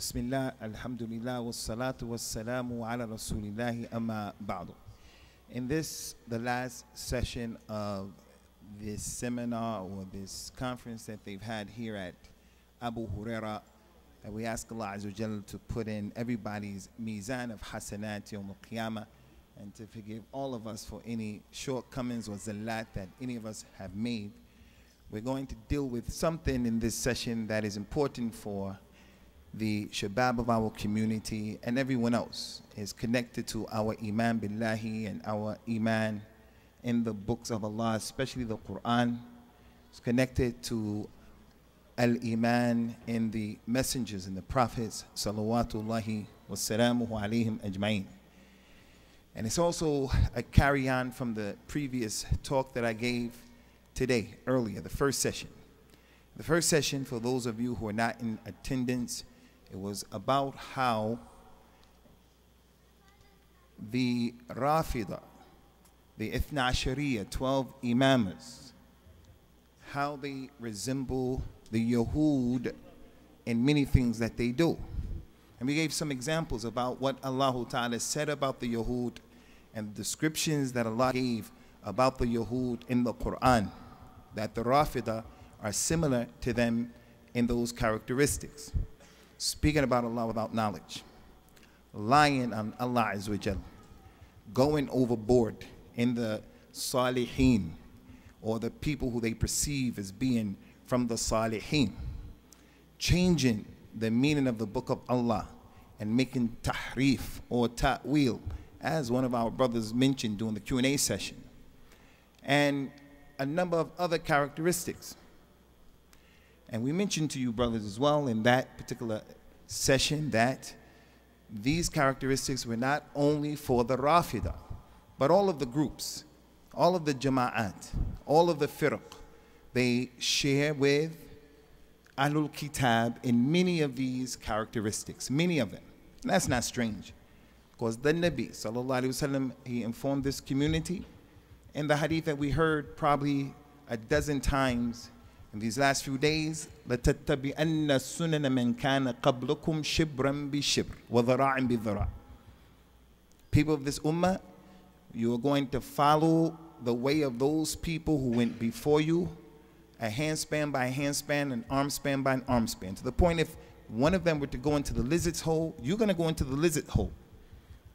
Bismillah, alhamdulillah, wassalatu wassalamu ala rasulillahi amma ba'du. In this, the last session of this seminar or this conference that they've had here at Abu Huraira, and we ask Allah Azza wa Jalla to put in everybody's mizan of hasanat yawm al-qiyamah and to forgive all of us for any shortcomings or zallat that any of us have made. We're going to deal with something in this session that is important for the shabab of our community and everyone else. Is connected to our iman billahi and our iman in the books of Allah, especially the Quran. It's connected to al-iman in the messengers and the prophets, salawatullahi wassalamuhu alayhim ajma'in. And it's also a carry-on from the previous talk that I gave today, earlier, the first session. The first session, for those of you who are not in attendance, it was about how the Rafida, the Ithna Ashariya, 12 Imamas, how they resemble the Yahud in many things that they do. And we gave some examples about what Allah Ta'ala said about the Yahud and the descriptions that Allah gave about the Yahud in the Quran, that the Rafida are similar to them in those characteristics. Speaking about Allah without knowledge, lying on Allah Azza wa Jal, going overboard in the Salihin, or the people who they perceive as being from the Salihin, changing the meaning of the book of Allah and making tahrif or ta'wil, as one of our brothers mentioned during the Q&A session, and a number of other characteristics. And we mentioned to you, brothers, as well in that particular session that these characteristics were not only for the Rafida, but all of the groups, all of the Jama'at, all of the Firq, they share with Ahlul Kitab in many of these characteristics, many of them. And that's not strange, because the Nabi, sallallahu alayhi wa sallam, he informed this community in the hadith that we heard probably a dozen times in these last few days, لَتَتَّبِعَنَّ السُّنَنَ مَنْ كَانَ قَبْلُكُمْ شِبْرًا بِشِبْرٍ وَذَرَاعًا بِذَرَاعٍ. People of this ummah, you are going to follow the way of those people who went before you, a handspan by a handspan, an arm span by an arm span. To the point, if one of them were to go into the lizard's hole, you're going to go into the lizard hole.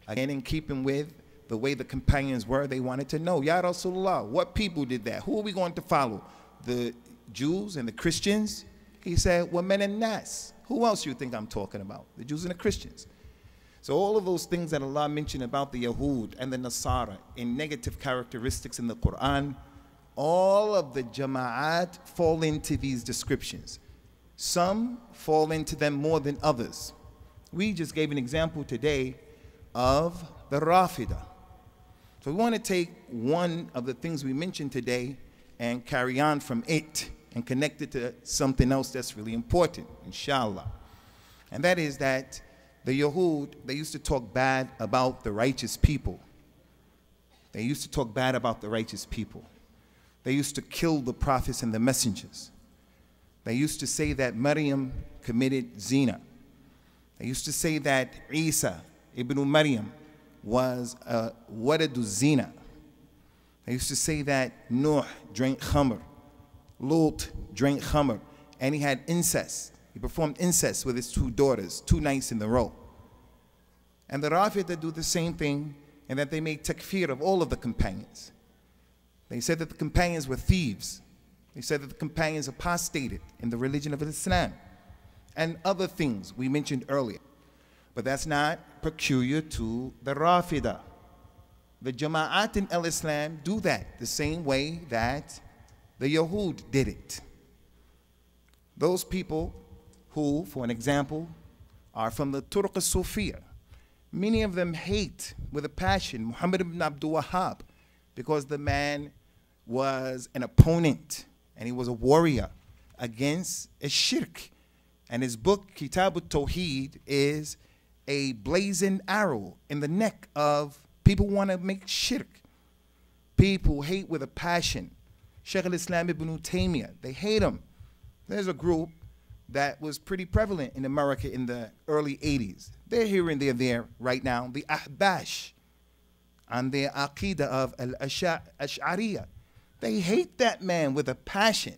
Again, in keeping with the way the companions were, they wanted to know, Ya Rasulullah, what people did that? Who are we going to follow? The Jews and the Christians? He said, وَمَنَ النَّاسِ. Who else you think I'm talking about? The Jews and the Christians. So all of those things that Allah mentioned about the Yahud and the Nasara in negative characteristics in the Quran, all of the Jama'at fall into these descriptions. Some fall into them more than others. We just gave an example today of the Rafida. So we want to take one of the things we mentioned today and carry on from it and connect it to something else that's really important, inshallah. And that is that the Yahud, they used to talk bad about the righteous people. They used to talk bad about the righteous people. They used to kill the prophets and the messengers. They used to say that Maryam committed zina. They used to say that Isa ibn Maryam was a waladu zina. They used to say that Nuh drank khamr, Lut drank khamr, and he had incest. He performed incest with his two daughters, 2 nights in a row. And the Rafida do the same thing, and that they made takfir of all of the companions. They said that the companions were thieves. They said that the companions apostated in the religion of Islam, and other things we mentioned earlier. But that's not peculiar to the Rafida. The Jama'at in al-Islam do that the same way that the Yahud did it. Those people who, for an example, are from the Turq al-Sufiya, many of them hate with a passion Muhammad ibn Abdul Wahhab, because the man was an opponent and he was a warrior against a shirk. And his book, Kitab al-Tawheed, is a blazing arrow in the neck of people who want to make shirk. People hate with a passion Sheikh al-Islam ibn Taymiyyah. They hate him. There's a group that was pretty prevalent in America in the early 80s. They're here and they're there right now. The Ahbash and the Aqidah of Al-Ash'ariyah. They hate that man with a passion.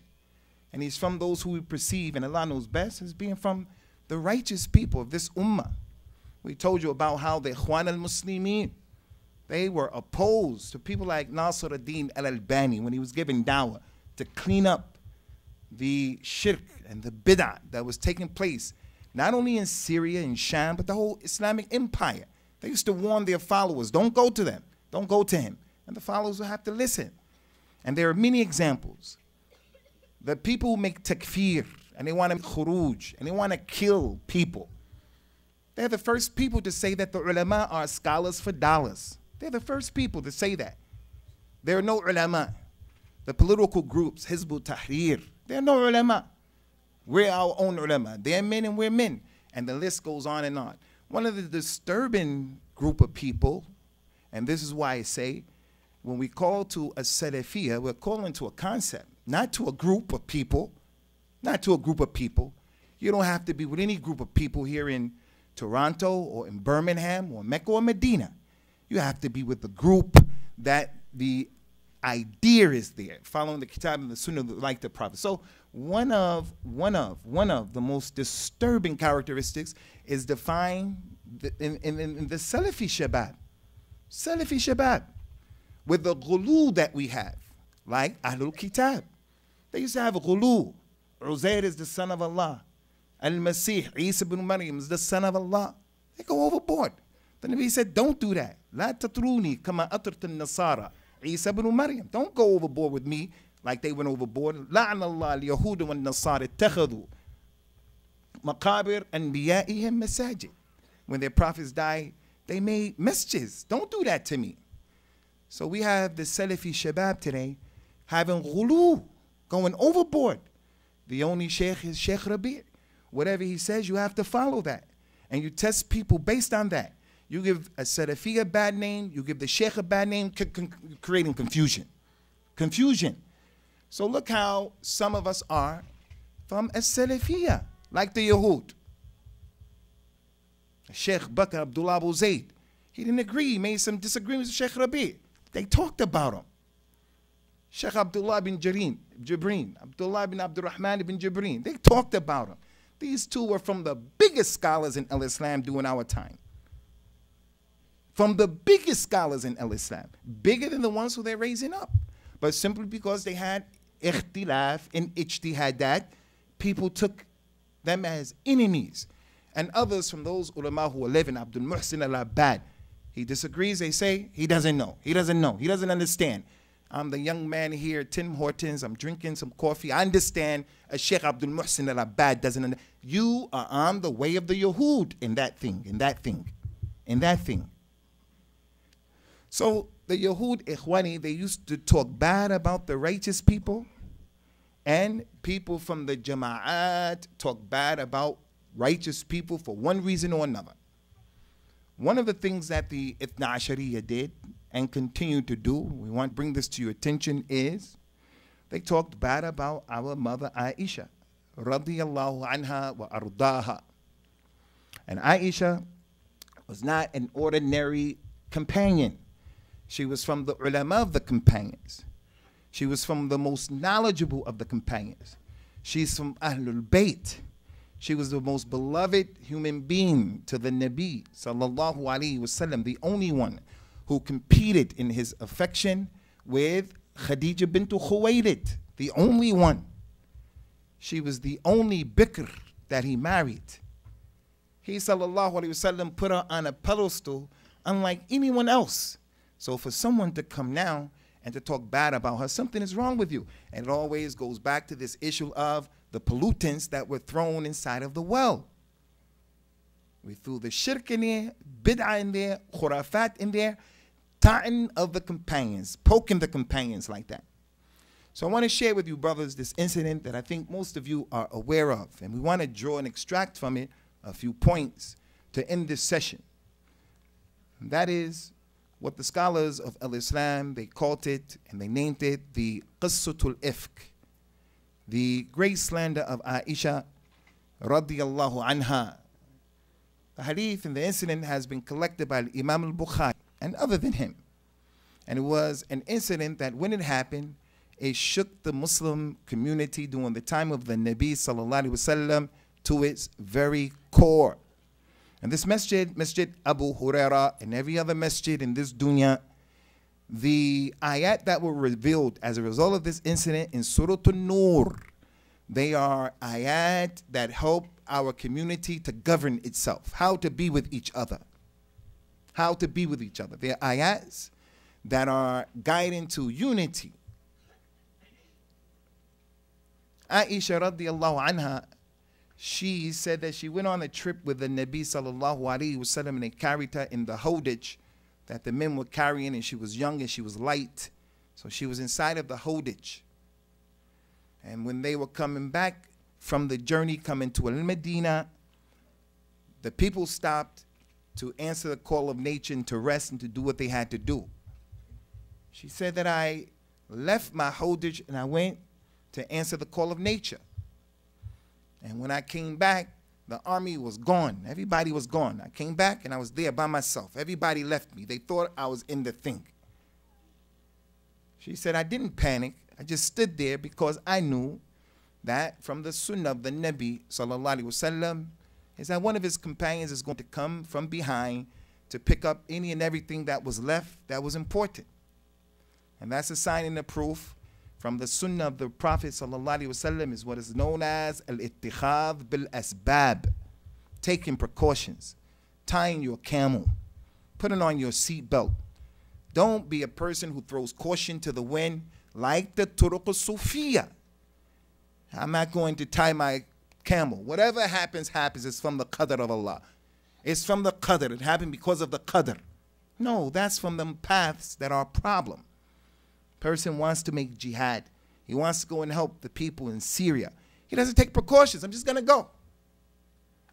And he's from those who we perceive, and Allah knows best, as being from the righteous people of this ummah. We told you about how the Ikhwan al-Muslimin, they were opposed to people like Nasr ad-Din al-Albani when he was giving dawah to clean up the shirk and the bid'ah that was taking place, not only in Syria and Sham, but the whole Islamic empire. They used to warn their followers, don't go to them, don't go to him. And the followers will have to listen. And there are many examples. The people who make takfir, and they want to khuruj, and they want to kill people. They're the first people to say that the ulama are scholars for dollars. They're the first people to say that. There are no ulama. The political groups, Hizb ut-Tahrir, there are no ulama. We're our own ulama. They're men and we're men. And the list goes on and on. One of the disturbing group of people, and this is why I say, when we call to a Salafiyah, we're calling to a concept, not to a group of people, not to a group of people. You don't have to be with any group of people here in Toronto or in Birmingham or Mecca or Medina. You have to be with the group that the idea is there, following the Kitab and the Sunnah like the Prophet. So one of the most disturbing characteristics is defined in the Salafi Shabab. Salafi Shabab. With the ghulu that we have, like Ahlul Kitab. They used to have ghulu. Uzair is the son of Allah. Al-Masih, Isa ibn Maryam is the son of Allah. They go overboard. The Nabi said, don't do that. La tatruni kama atrat al-Nasara. Isa ibn Maryam. Don't go overboard with me like they went overboard. La'an Allah al-Yahuda wal-Nasara ittakhadhu maqabir anbiya'ihim masajid. When their prophets died, they made masjids. Don't do that to me. So we have the Salafi Shabab today having ghulu, going overboard. The only sheikh is Sheikh Rabi'. Whatever he says, you have to follow that. And you test people based on that. You give a Salafi a bad name, you give the sheikh a bad name, creating confusion. Confusion. So look how some of us are from a Salafiyah, like the Yahud. Sheikh Bakr Abdullah Abu Zayd, he didn't agree, he made some disagreements with Sheikh Rabi'. They talked about him. Sheikh Abdullah bin Jibreen, Abdullah bin Abdurrahman bin Jibreen, they talked about him. These two were from the biggest scholars in Al-Islam during our time. From the biggest scholars in Al-Islam. Bigger than the ones who they're raising up. But simply because they had ikhtilaf and ijtihadat, people took them as enemies. And others from those ulama who are living, Abdul Muhsin al-Abbad, he disagrees, they say, he doesn't know, he doesn't know, he doesn't understand. I'm the young man here at Tim Hortons, I'm drinking some coffee, I understand a Sheikh Abdul Muhsin al-Abbad doesn't understand. You are on the way of the Yahud in that thing, in that thing, in that thing. So the Yahud Ikhwani, they used to talk bad about the righteous people, and people from the Jama'at talk bad about righteous people for one reason or another. One of the things that the Ithna Ashariya did and continue to do, we want to bring this to your attention, is they talked bad about our mother Aisha, radiyallahu anha wa ardaha. And Aisha was not an ordinary companion. She was from the ulama of the companions. She was from the most knowledgeable of the companions. She's from Ahlul Bayt. She was the most beloved human being to the Nabi sallallahu alaihi wasallam, the only one who competed in his affection with Khadija bint Khuwaylid, the only one. She was the only bikr that he married. He sallallahu alaihi wasallam put her on a pedestal unlike anyone else. So for someone to come now and to talk bad about her, something is wrong with you. And it always goes back to this issue of the pollutants that were thrown inside of the well. We threw the shirk in there, bid'ah in there, khurafat in there, ta'in of the companions, poking the companions like that. So I want to share with you, brothers, this incident that I think most of you are aware of. And we want to draw and extract from it a few points to end this session. And that is what the scholars of Al-Islam, they called it and they named it the Qissatul Ifk, the great slander of Aisha radiyallahu anha. The hadith and the incident has been collected by Imam al-Bukhari and other than him. And it was an incident that when it happened, it shook the Muslim community during the time of the Nabi sallallahu alaihi wasallam to its very core. And this masjid, Masjid Abu Huraira, and every other masjid in this dunya, the ayat that were revealed as a result of this incident in Surah An-Nur, they are ayat that help our community to govern itself, how to be with each other. How to be with each other. They are ayats that are guiding to unity. Aisha radiallahu anha, she said that she went on a trip with the Nabi sallallahu alaihi wasallam, and they carried her in the hodage that the men were carrying, and she was young and she was light. So she was inside of the hodage. And when they were coming back from the journey coming to Al-Medina, the people stopped to answer the call of nature and to rest and to do what they had to do. She said that I left my hodage and I went to answer the call of nature. And when I came back, the army was gone. Everybody was gone. I came back and I was there by myself. Everybody left me. They thought I was in the thing. She said, I didn't panic. I just stood there because I knew that from the sunnah of the Nabi sallallahu alaihi wasallam is that one of his companions is going to come from behind to pick up any and everything that was left that was important. And that's a sign and a proof from the sunnah of the Prophet sallallahu alaihi wasallam is what is known as al-ittihad bil-asbab, taking precautions, tying your camel, putting on your seatbelt. Don't be a person who throws caution to the wind like the Turuq al-Sufiya. I'm not going to tie my camel. Whatever happens, happens. It's from the qadr of Allah. It's from the qadr. It happened because of the qadr. No, that's from the paths that are a problem. Person wants to make jihad. He wants to go and help the people in Syria. He doesn't take precautions. I'm just going to go.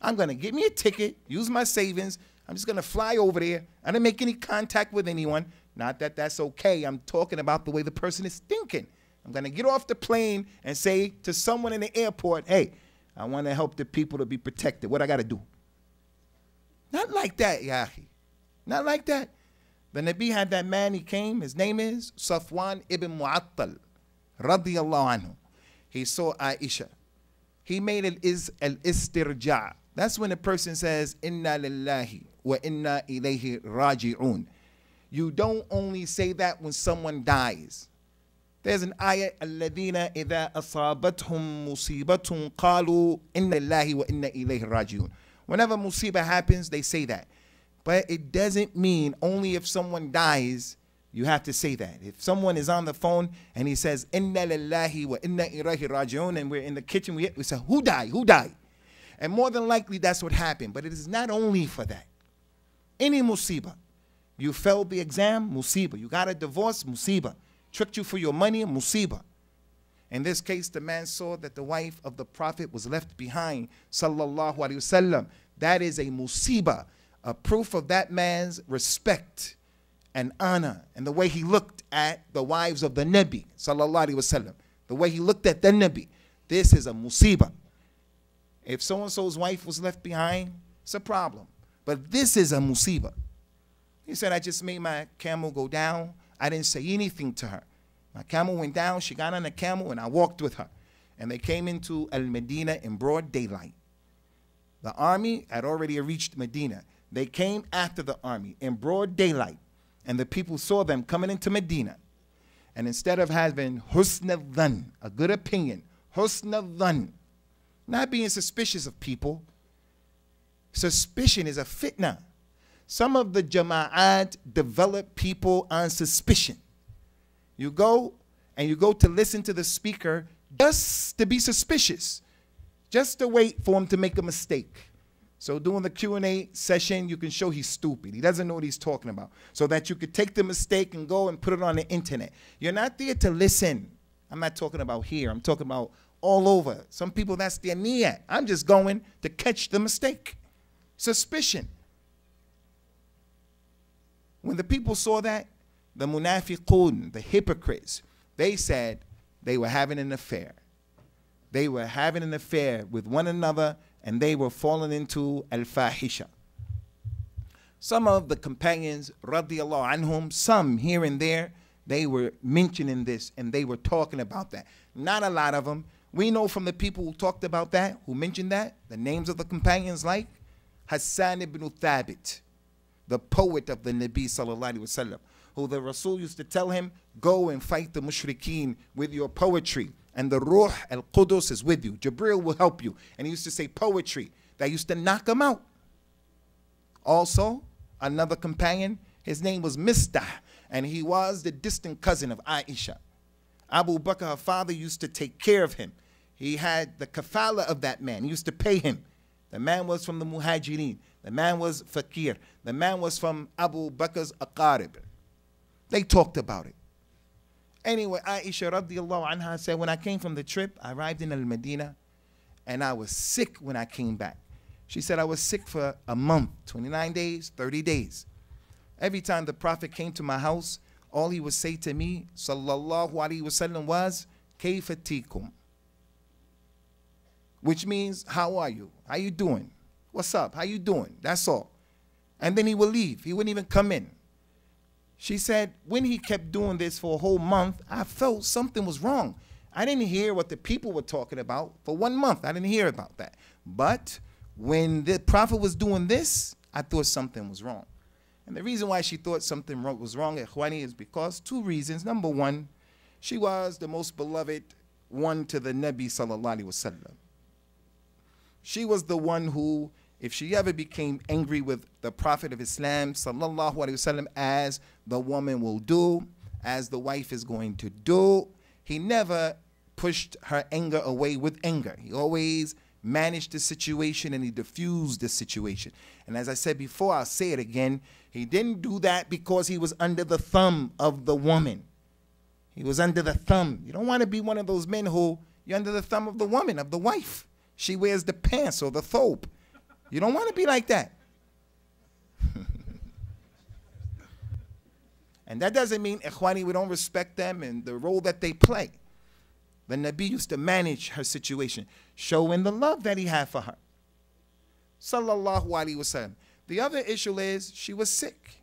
I'm going to get me a ticket, use my savings. I'm just going to fly over there. I didn't make any contact with anyone. Not that that's okay. I'm talking about the way the person is thinking. I'm going to get off the plane and say to someone in the airport, hey, I want to help the people to be protected. What I got to do? Not like that, Yahi. Not like that. The Nabi had that man, he came, his name is Safwan ibn Mu'attal, radiyallahu anhu. He saw Aisha. He made al-istirja'. That's when a person says, inna lillahi wa inna ilayhi raji'un. You don't only say that when someone dies. There's an ayah, الَّذِينَ إِذَا أَصَابَتْهُمْ مُصِيبَةٌ قَالُوا إِنَّ اللَّهِ وَإِنَّ إِلَيْهِ رَاجِعُونَ. Whenever musibah happens, they say that. But it doesn't mean only if someone dies, you have to say that. If someone is on the phone and he says, إِنَّ لِلَّهِ وَإِنَّ إِلَيْهِ رَاجِعُونَ, and we're in the kitchen, we say, who died? Who died? And more than likely, that's what happened. But it is not only for that. Any musibah. You failed the exam, musibah. You got a divorce, musibah. Tricked you for your money, musibah. In this case, the man saw that the wife of the Prophet was left behind, sallallahu alaihi wasallam. That is a musibah, a proof of that man's respect and honor, and the way he looked at the wives of the Nabi, sallallahu alaihi wasallam. The way he looked at the Nabi. This is a musibah. If so-and-so's wife was left behind, it's a problem. But this is a musibah. He said, I just made my camel go down. I didn't say anything to her. My camel went down. She got on the camel, and I walked with her. And they came into Al-Medina in broad daylight. The army had already reached Medina. They came after the army in broad daylight. And the people saw them coming into Medina. And instead of having husn al-dhan, a good opinion, husn al-dhan, not being suspicious of people, suspicion is a fitna. Some of the jama'at develop people on suspicion. You go to listen to the speaker just to be suspicious, just to wait for him to make a mistake. So during the Q&A session, you can show he's stupid. He doesn't know what he's talking about. So that you could take the mistake and go and put it on the internet. You're not there to listen. I'm not talking about here. I'm talking about all over. Some people, that's their niyat. I'm just going to catch the mistake. Suspicion. When the people saw that, the munafiqun, the hypocrites, they said they were having an affair. They were having an affair with one another and they were falling into al-fahisha. Some of the companions, radiallahu anhum, some here and there, they were mentioning this and they were talking about that. Not a lot of them. We know from the people who talked about that, who mentioned that, the names of the companions like Hassan ibn Thabit, the poet of the Nabi sallallahu alaihi wasallam, who the Rasul used to tell him, go and fight the mushrikeen with your poetry, and the Ruh al-Qudus is with you. Jibril will help you. And he used to say poetry that used to knock him out. Also, another companion, his name was Mistah, and he was the distant cousin of Aisha. Abu Bakr, her father, used to take care of him. He had the kafala of that man. He used to pay him. The man was from the Muhajirin. The man was fakir. The man was from Abu Bakr's aqarib. They talked about it. Anyway, Aisha radiallahu anha said, when I came from the trip, I arrived in Al-Madinah, and I was sick when I came back. She said I was sick for a month, 29 days, 30 days. Every time the Prophet came to my house, all he would say to me, sallallahu alaihi wasallam, was, kayfa tikum? Which means, how are you? How you doing? What's up? How you doing? That's all. And then he would leave. He wouldn't even come in. She said, when he kept doing this for a whole month, I felt something was wrong. I didn't hear what the people were talking about for 1 month. I didn't hear about that. But when the Prophet was doing this, I thought something was wrong. And the reason why she thought something was wrong, Ikhwani, is because 2 reasons. Number one, she was the most beloved one to the Nabi sallallahu alaihi wasallam. She was the one who, if she ever became angry with the Prophet of Islam sallallahu alaihi wasallam, as the woman will do, as the wife is going to do, he never pushed her anger away with anger. He always managed the situation and he diffused the situation. And as I said before, I'll say it again, he didn't do that because he was under the thumb of the woman. He was under the thumb. You don't want to be one of those men who, you're under the thumb of the woman, of the wife. She wears the pants or the thobe. You don't want to be like that. And that doesn't mean, Ikhwani, we don't respect them and the role that they play. The Nabi used to manage her situation, showing the love that he had for her. Sallallahu alaihi wasallam. The other issue is she was sick.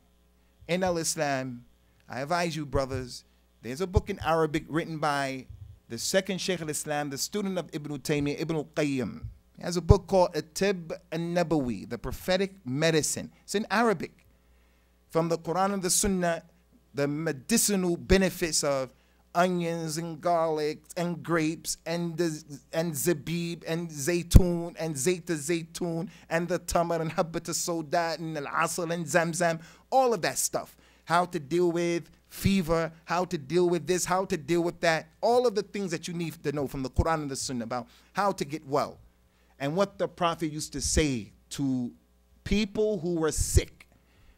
In al-Islam, I advise you, brothers, there's a book in Arabic written by the second Sheikh al-Islam, the student of Ibn Taymiyyah, Ibn al-Qayyim. He has a book called At-Tib an-Nabawi, the prophetic medicine. It's in Arabic. From the Quran and the Sunnah, the medicinal benefits of onions and garlic and grapes and zabib and zaytun and zaytun and the tamar and habbat al-soda and al-asal and zamzam, all of that stuff. How to deal with fever, how to deal with this, how to deal with that, all of the things that you need to know from the Quran and the Sunnah about how to get well. And what the Prophet used to say to people who were sick.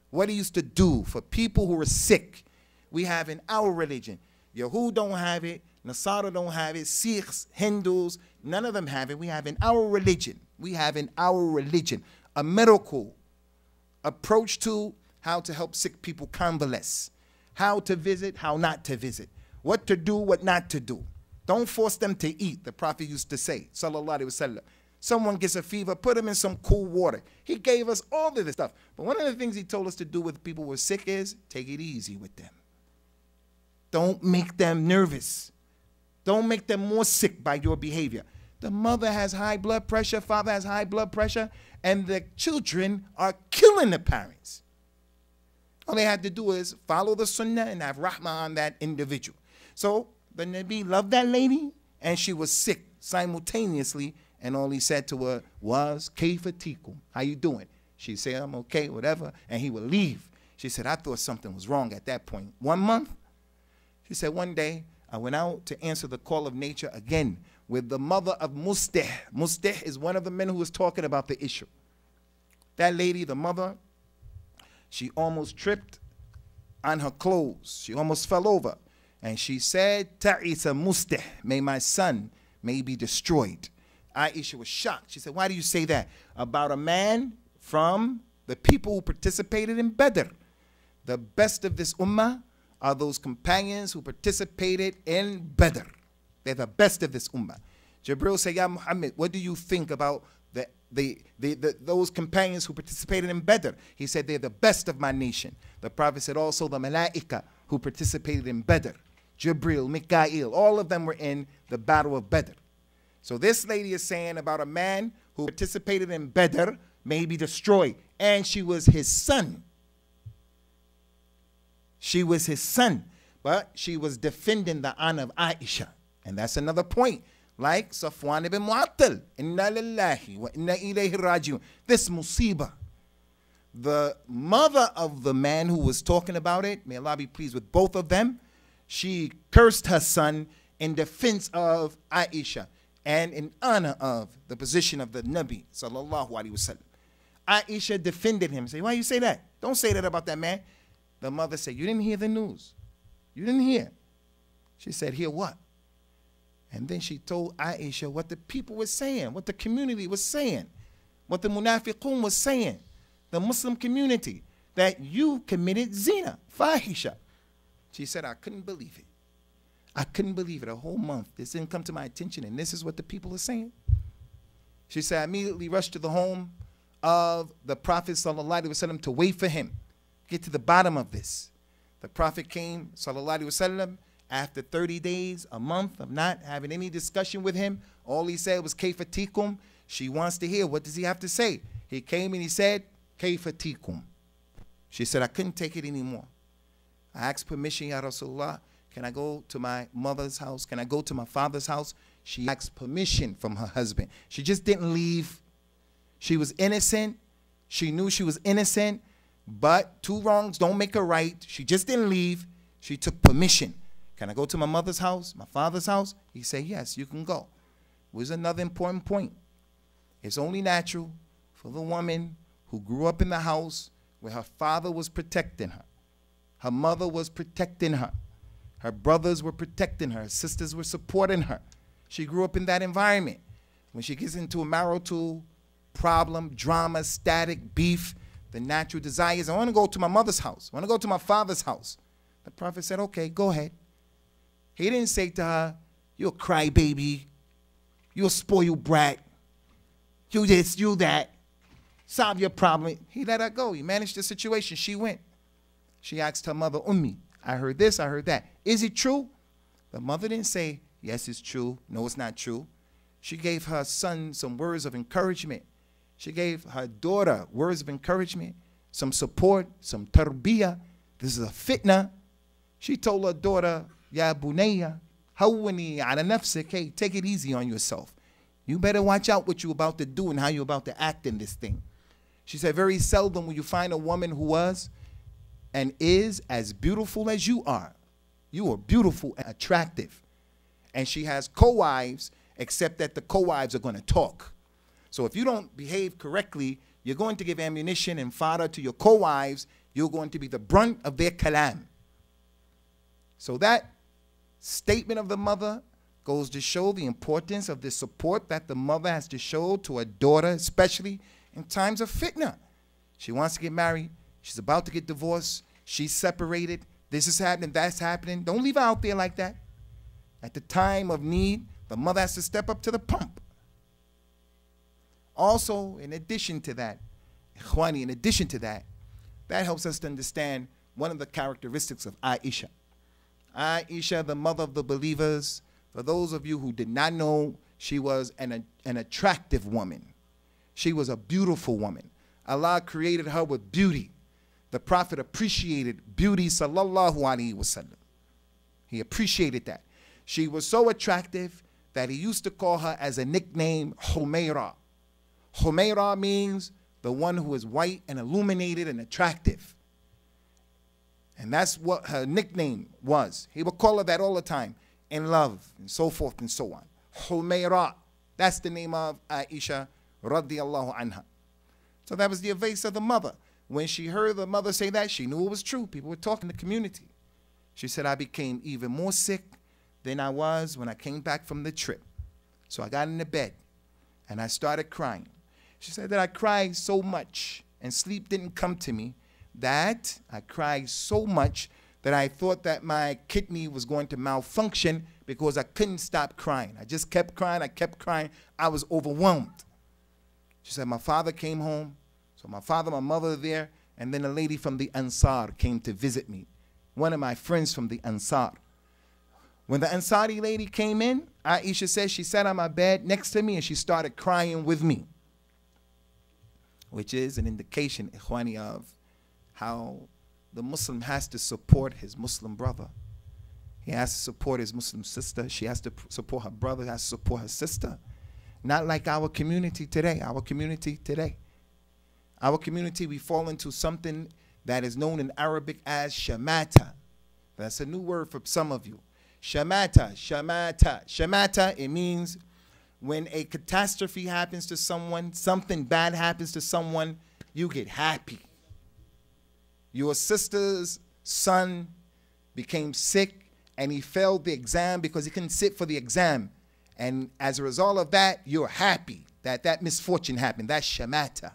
What he used to do for people who were sick. We have in our religion. Yahud don't have it, Nasara don't have it, Sikhs, Hindus, none of them have it. We have in our religion, a medical approach to how to help sick people convalesce, how to visit, how not to visit, what to do, what not to do. Don't force them to eat, the Prophet used to say, sallallahu alaihi wasallam. Someone gets a fever, put them in some cool water. He gave us all of this stuff. But one of the things he told us to do with people who are sick is take it easy with them. Don't make them nervous. Don't make them more sick by your behavior. The mother has high blood pressure, father has high blood pressure, and the children are killing the parents. All they had to do is follow the sunnah and have rahmah on that individual. So the Nabi loved that lady, and she was sick simultaneously, and all he said to her was, Kayfa tikum? How you doing? She said, I'm okay, whatever, and he would leave. She said, I thought something was wrong at that point. 1 month? She said, one day, I went out to answer the call of nature again with the mother of Mustah. Mustah is one of the men who was talking about the issue. That lady, the mother, she almost tripped on her clothes. She almost fell over. And she said, Ta'isa Mustah, may my son may be destroyed. Aisha was shocked. She said, why do you say that? About a man from the people who participated in Badr. The best of this ummah are those companions who participated in Badr. They're the best of this ummah. Jibril said, Ya Muhammad, what do you think about those companions who participated in Badr? He said, they're the best of my nation. The Prophet said also the Malaika who participated in Badr, Jibril, Mikael, all of them were in the battle of Badr. So this lady is saying about a man who participated in Badr may be destroyed. And she was his son. She was his son. But she was defending the honor of Aisha. And that's another point. Like Safwan ibn Mu'attal. Inna lillahi wa inna ilayhi raji'un. This musibah. The mother of the man who was talking about it, may Allah be pleased with both of them, she cursed her son in defense of Aisha and in honor of the position of the Nabi sallallahu alaihi wasallam. Aisha defended him. Say, why you say that? Don't say that about that man. The mother said, you didn't hear the news. You didn't hear. She said, hear what? And then she told Aisha what the people were saying, what the community was saying, what the munafiqun was saying, the Muslim community, that you committed zina, fahisha. She said, I couldn't believe it. I couldn't believe it. A whole month, this didn't come to my attention, and this is what the people are saying. She said, I immediately rushed to the home of the Prophet sallallahu alaihi wasallam to wait for him, get to the bottom of this. The Prophet came sallallahu alaihi wasallam after 30 days, a month of not having any discussion with him. All he said was kayfa tikum. She wants to hear, what does he have to say? He came and he said kayfa tikum. She said, I couldn't take it anymore. I asked permission, Ya Rasulullah, can I go to my mother's house? Can I go to my father's house? She asked permission from her husband. She just didn't leave. She was innocent. She knew she was innocent, but two wrongs don't make her right. She just didn't leave. She took permission. Can I go to my mother's house, my father's house? He said, yes, you can go. Was another important point. It's only natural for the woman who grew up in the house where her father was protecting her. Her mother was protecting her. Her brothers were protecting her. Her sisters were supporting her. She grew up in that environment. When she gets into a marital problem, drama, static, beef, the natural desire is, I want to go to my mother's house. I want to go to my father's house. The Prophet said, okay, go ahead. He didn't say to her, you're a crybaby. You're a spoiled brat. You this, you that. Solve your problem. He let her go. He managed the situation. She went. She asked her mother, Ummi, I heard this, I heard that. Is it true? The mother didn't say, yes, it's true. No, it's not true. She gave her son some words of encouragement. She gave her daughter words of encouragement, some support, some tarbiyah. This is a fitna. She told her daughter, Ya bunayya, hawwani ala nafsik, hey, take it easy on yourself. You better watch out what you're about to do and how you're about to act in this thing. She said, very seldom will you find a woman who was and is as beautiful as you are. You are beautiful and attractive. And she has co-wives, except that the co-wives are going to talk. So if you don't behave correctly, you're going to give ammunition and fodder to your co-wives. You're going to be the brunt of their kalam. So that statement of the mother goes to show the importance of the support that the mother has to show to her daughter, especially in times of fitna. She wants to get married. She's about to get divorced. She's separated. This is happening. That's happening. Don't leave her out there like that. At the time of need, the mother has to step up to the pump. Also, in addition to that, Ikhwani, in addition to that, that helps us to understand one of the characteristics of Aisha. Aisha, the mother of the believers, for those of you who did not know, she was an attractive woman. She was a beautiful woman. Allah created her with beauty. The Prophet appreciated beauty, sallallahu alaihi wasallam. He appreciated that. She was so attractive that he used to call her as a nickname, Huraira. Huraira means the one who is white and illuminated and attractive. And that's what her nickname was. He would call her that all the time, in love, and so forth and so on. Huraira. That's the name of Aisha, radiyallahu anha. So that was the advice of the mother. When she heard the mother say that, she knew it was true. People were talking in the community. She said, I became even more sick than I was when I came back from the trip. So I got into bed, and I started crying. She said that I cried so much, and sleep didn't come to me, that I cried so much that I thought that my kidney was going to malfunction because I couldn't stop crying. I just kept crying. I kept crying. I was overwhelmed. She said, my father came home. So my father, my mother were there, and then a lady from the Ansar came to visit me, one of my friends from the Ansar. When the Ansari lady came in, Aisha says she sat on my bed next to me and she started crying with me, which is an indication, ikhwani, of how the Muslim has to support his Muslim brother. He has to support his Muslim sister. She has to support her brother, has to support her sister. Not like our community today. Our community, we fall into something that is known in Arabic as shamata. That's a new word for some of you. Shamata, shamata. Shamata, it means when a catastrophe happens to someone, something bad happens to someone, you get happy. Your sister's son became sick and he failed the exam because he couldn't sit for the exam. And as a result of that, you're happy that that misfortune happened. That's shamata.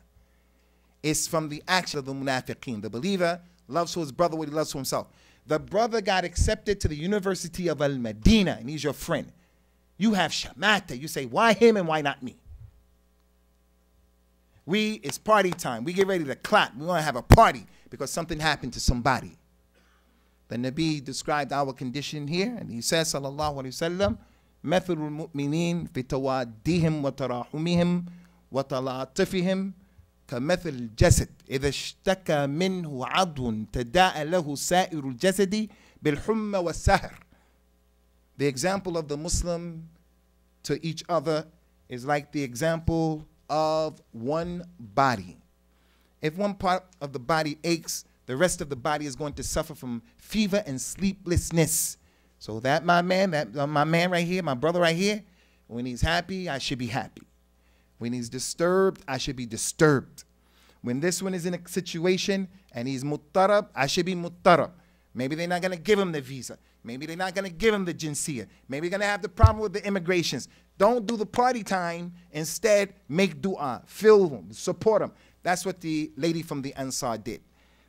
It's from the action of the munafiqeen. The believer loves his brother what he loves for himself. The brother got accepted to the University of Al-Madinah, and he's your friend. You have shamata. You say, why him and why not me? It's party time. We get ready to clap. We want to have a party because something happened to somebody. The Nabi described our condition here, and he says, sallallahu alayhi wa sallam, مثل المؤمنين في توادهم وتراحمهم وتلاطفهم كمثل الجسد إذا اشتكى منه عضو تداعى له سائر الجسد بالحمى والسهر. The example of the Muslim to each other is like the example of one body. If one part of the body aches, the rest of the body is going to suffer from fever and sleeplessness. So that my man right here, my brother right here, when he's happy, I should be happy. When he's disturbed, I should be disturbed. When this one is in a situation and he's muttarab, I should be muttarab. Maybe they're not going to give him the visa. Maybe they're not going to give him the jinsiyah. Maybe they're going to have the problem with the immigrations. Don't do the party time. Instead, make dua. Fill them. Support them. That's what the lady from the Ansar did.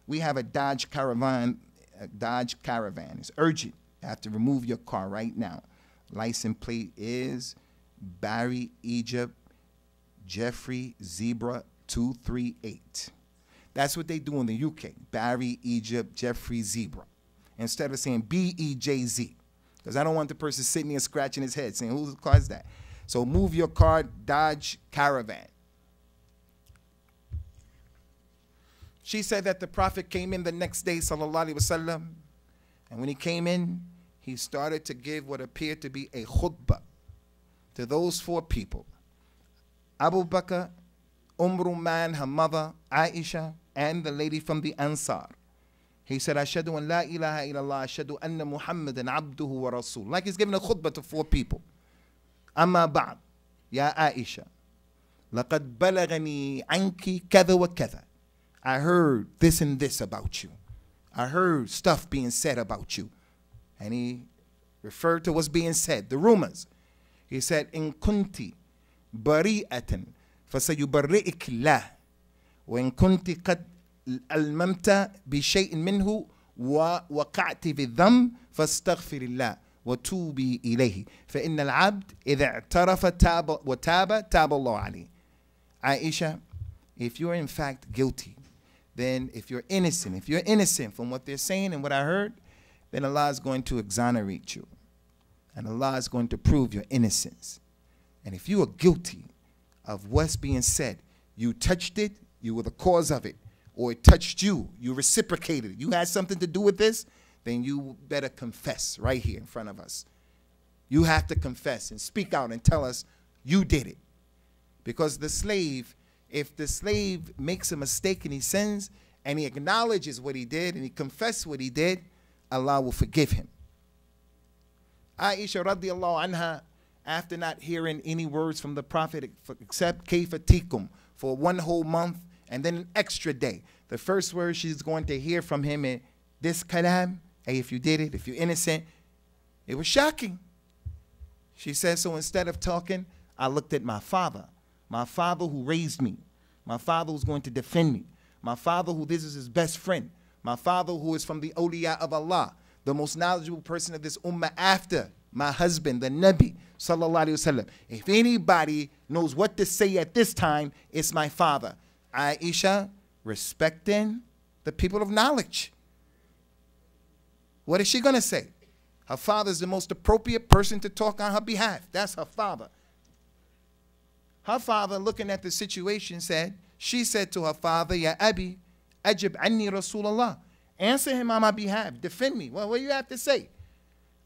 We have a Dodge Caravan. It's urgent. You have to remove your car right now. License plate is Barry, Egypt, Jeffrey, Zebra 238. That's what they do in the UK. Barry, Egypt, Jeffrey, Zebra. Instead of saying B-E-J-Z. Because I don't want the person sitting there scratching his head saying, whose car is that? So move your car, Dodge Caravan. She said that the Prophet came in the next day, sallallahu alaihi wasallam, and when he came in, he started to give what appeared to be a khutbah to those four people. Abu Bakr, Ruman, her mother, Aisha, and the lady from the Ansar. He said, Ashhadu an la ilaha illallah, ashhadu anna Muhammadan abduhu wa rasul. Like he's giving a khutbah to four people. Amma ba'd, ya Aisha, laqad balagani anki kada wa kada. I heard this and this about you. I heard stuff being said about you. And he referred to what's being said, the rumors. He said, in kunti bari'atan fasayubarri'ik Allah wa in kunti qad almamta bi shay'in minhu wa waqa'ti bi dham fastaghfirillah wa tubi ilayhi fa inna al-'abd idha i'tarafa taba wa taba Allah alayhi. Aisha, if you're in fact guilty, then if you're innocent from what they're saying and what I heard, then Allah is going to exonerate you. And Allah is going to prove your innocence. And if you are guilty of what's being said, you touched it, you were the cause of it, or it touched you, you reciprocated it, you had something to do with this, then you better confess right here in front of us. You have to confess and speak out and tell us you did it. Because the slave, if the slave makes a mistake and he sins and he acknowledges what he did and he confesses what he did, Allah will forgive him. Aisha radiallahu anha, after not hearing any words from the Prophet except kayfa tikum for 1 whole month and then an extra day, the first word she's going to hear from him is this kalam, hey, if you did it, if you're innocent. It was shocking. She said, so instead of talking, I looked at my father who raised me, my father who's going to defend me, my father who this is his best friend, My father, who is from the awliya of Allah, the most knowledgeable person of this ummah after my husband, the Nabi, sallallahu alayhi wasallam. If anybody knows what to say at this time, it's my father. Aisha, respecting the people of knowledge. What is she going to say? Her father is the most appropriate person to talk on her behalf. That's her father. Her father, looking at the situation, she said to her father, Ya Abi, ajib anni Rasulullah. Answer him on my behalf. Defend me. Well, what do you have to say?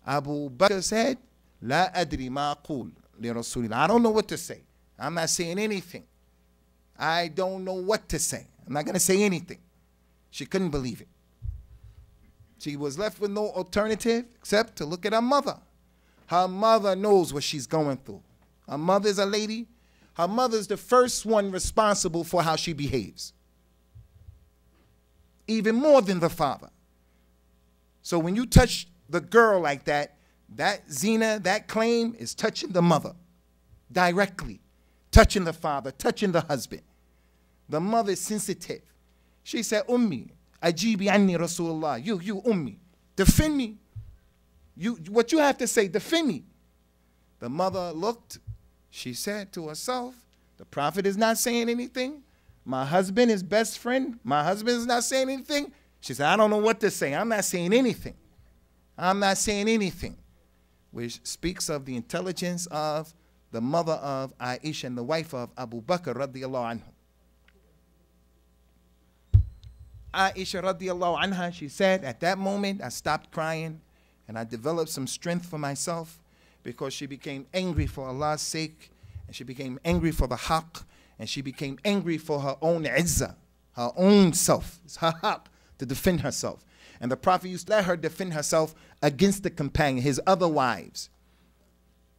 Abu Bakr said, La adri ma aqul li Rasulillah. I don't know what to say. I'm not saying anything. I don't know what to say. I'm not going to say anything. She couldn't believe it. She was left with no alternative except to look at her mother. Her mother knows what she's going through. Her mother's a lady. Her mother's the first one responsible for how she behaves. Even more than the father. So when you touch the girl like that, that zina, that claim is touching the mother directly. Touching the father, touching the husband. The mother is sensitive. She said, Ummi, ajibi anni Rasulullah. You Ummi, defend me. What you have to say, defend me. The mother looked. She said to herself, the Prophet is not saying anything. My husband is best friend. My husband is not saying anything. She said, I don't know what to say. I'm not saying anything. I'm not saying anything. Which speaks of the intelligence of the mother of Aisha and the wife of Abu Bakr radiallahu anhu. Aisha radiallahu anha, she said, at that moment I stopped crying and I developed some strength for myself because she became angry for Allah's sake, and she became angry for the haqq, and she became angry for her own izzah, her own self. It's her haqq to defend herself. And the Prophet used to let her defend herself against the companion, his other wives.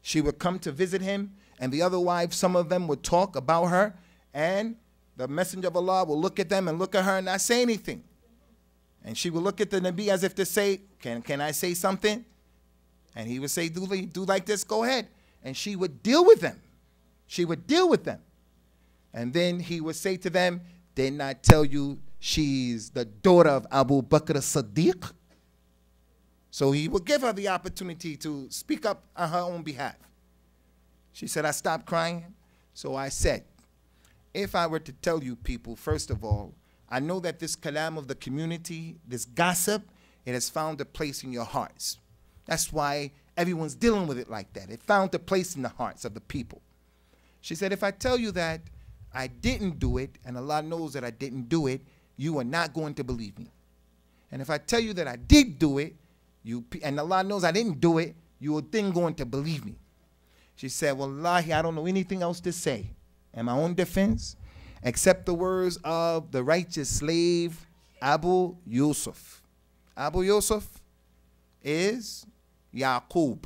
She would come to visit him, and the other wives, some of them would talk about her, and the Messenger of Allah will look at them and look at her and not say anything. And she would look at the Nabi as if to say, can I say something? And he would say, do like this, go ahead. And she would deal with them. She would deal with them. And then he would say to them, didn't I tell you she's the daughter of Abu Bakr as-Siddiq? So he would give her the opportunity to speak up on her own behalf. She said, I stopped crying. So I said, if I were to tell you people, first of all, I know that this kalam of the community, this gossip, it has found a place in your hearts. That's why everyone's dealing with it like that. It found a place in the hearts of the people. She said, if I tell you that I didn't do it, and Allah knows that I didn't do it, you are not going to believe me. And if I tell you that I did do it, and Allah knows I didn't do it, you are then going to believe me. She said, Wallahi, I don't know anything else to say in my own defense except the words of the righteous slave Abu Yusuf. Abu Yusuf is Yaqub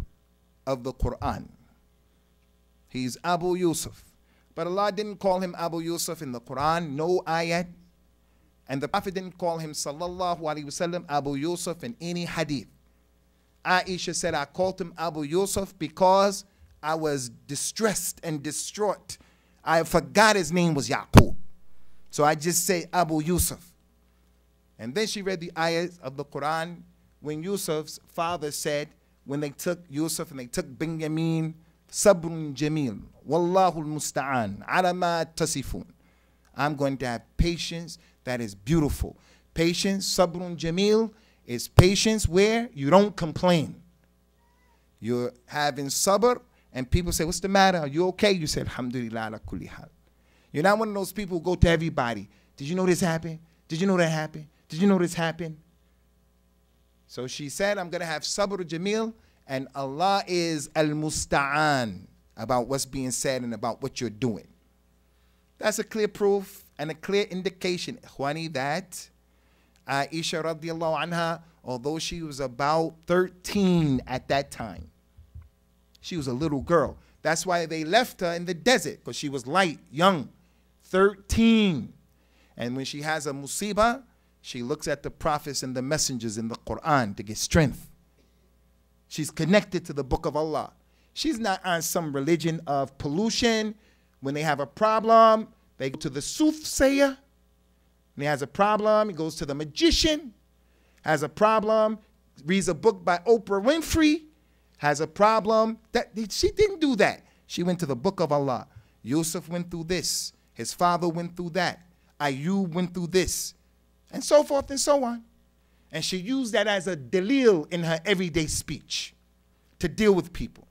of the Quran. He's Abu Yusuf. But Allah didn't call him Abu Yusuf in the Quran, no ayat. And the Prophet didn't call him sallallahu alaihi wasallam Abu Yusuf in any hadith. Aisha said, I called him Abu Yusuf because I was distressed and distraught. I forgot his name was Yaqub. So I just say Abu Yusuf. And then she read the ayahs of the Quran when Yusuf's father said, when they took Yusuf and they took Binyamin, Sabrun Jamil, Wallahu al-Musta'an, ala ma tasifun. I'm going to have patience that is beautiful. Patience, Sabrun Jamil, is patience where you don't complain. You're having sabr, and people say, what's the matter? Are you okay? You said, alhamdulillah ala kulli hal. You're not one of those people who go to everybody. Did you know this happened? Did you know that happened? Did you know this happened? So she said, I'm going to have sabr jamil, and Allah is al-musta'an about what's being said and about what you're doing. That's a clear proof and a clear indication, ikhwani, that Aisha radiallahu anha, although she was about 13 at that time, she was a little girl. That's why they left her in the desert, because she was light, young, 13. And when she has a musibah, she looks at the prophets and the messengers in the Quran to get strength. She's connected to the book of Allah. She's not on some religion of pollution. When they have a problem, they go to the soothsayer. When he has a problem, he goes to the magician. has a problem, reads a book by Oprah Winfrey, has a problem. She didn't do that. She went to the book of Allah. Yusuf went through this. His father went through that. Ayub went through this. And so forth and so on. And she used that as a dalil in her everyday speech to deal with people.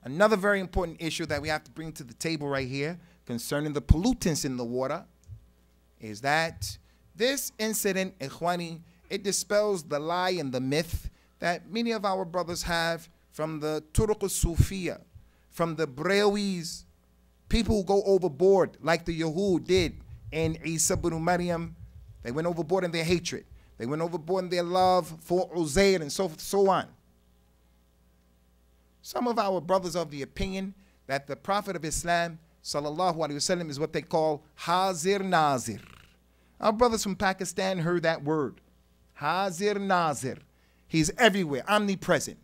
Another very important issue that we have to bring to the table right here concerning the pollutants in the water is that this incident, Ikhwani, it dispels the lie and the myth that many of our brothers have from the Turuq al-Sufiya, from the Brewis, people who go overboard like the Yahud did in Isa ibn Maryam. They went overboard in their hatred. They went overboard in their love for Uzair and so on. Some of our brothers are of the opinion that the Prophet of Islam, sallallahu alaihi wasallam, is what they call Hazir Nazir. Our brothers from Pakistan heard that word, Hazir Nazir. He's everywhere, omnipresent.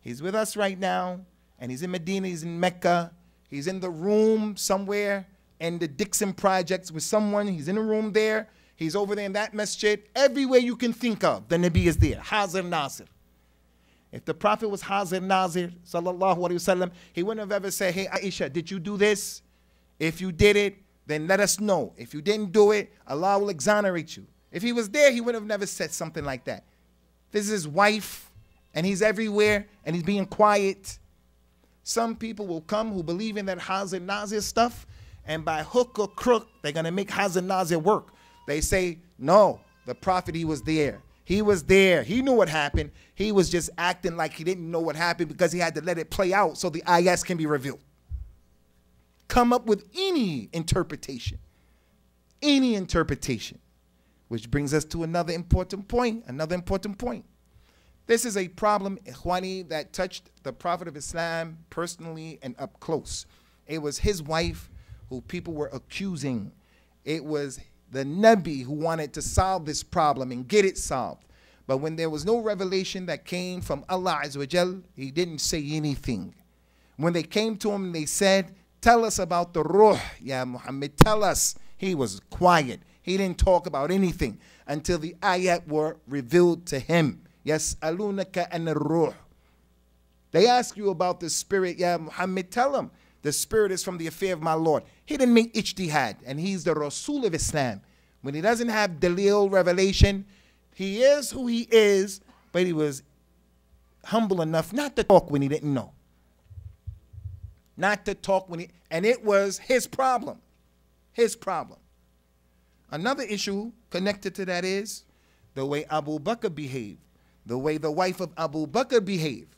He's with us right now, and he's in Medina, he's in Mecca, he's in the room somewhere in the Dixon projects with someone, he's in a room there, he's over there in that masjid, everywhere you can think of, the Nabi is there, Hazir Nazir. If the Prophet was Hazir Nazir, sallallahu alaihi wasallam, he wouldn't have ever said, hey Aisha, did you do this? If you did it, then let us know. If you didn't do it, Allah will exonerate you. If he was there, he would have never said something like that. This is his wife, and he's everywhere, and he's being quiet. Some people will come who believe in that Hazir Nazir stuff, and by hook or crook, they're going to make Hazir Nazir work. They say, no, the Prophet, he was there. He was there. He knew what happened. He was just acting like he didn't know what happened because he had to let it play out so the ayahs can be revealed. Come up with any interpretation. Any interpretation. Which brings us to another important point. This is a problem, Ikhwani, that touched the Prophet of Islam personally and up close. It was his wife who people were accusing. It was the Nabi who wanted to solve this problem and get it solved. But when there was no revelation that came from Allah Azza wa Jal, he didn't say anything. When they came to him and they said, tell us about the ruh, ya Muhammad, tell us. He was quiet. He didn't talk about anything until the ayat were revealed to him. Yas'alunaka an ruh. They ask you about the spirit, ya Muhammad, tell them. The spirit is from the affair of my Lord. He didn't make ijtihad, and he's the Rasul of Islam. When he doesn't have dalil revelation, he is who he is, but he was humble enough not to talk when he didn't know. Not to talk when he, and it was his problem. His problem. Another issue connected to that is the way Abu Bakr behaved, the way the wife of Abu Bakr behaved.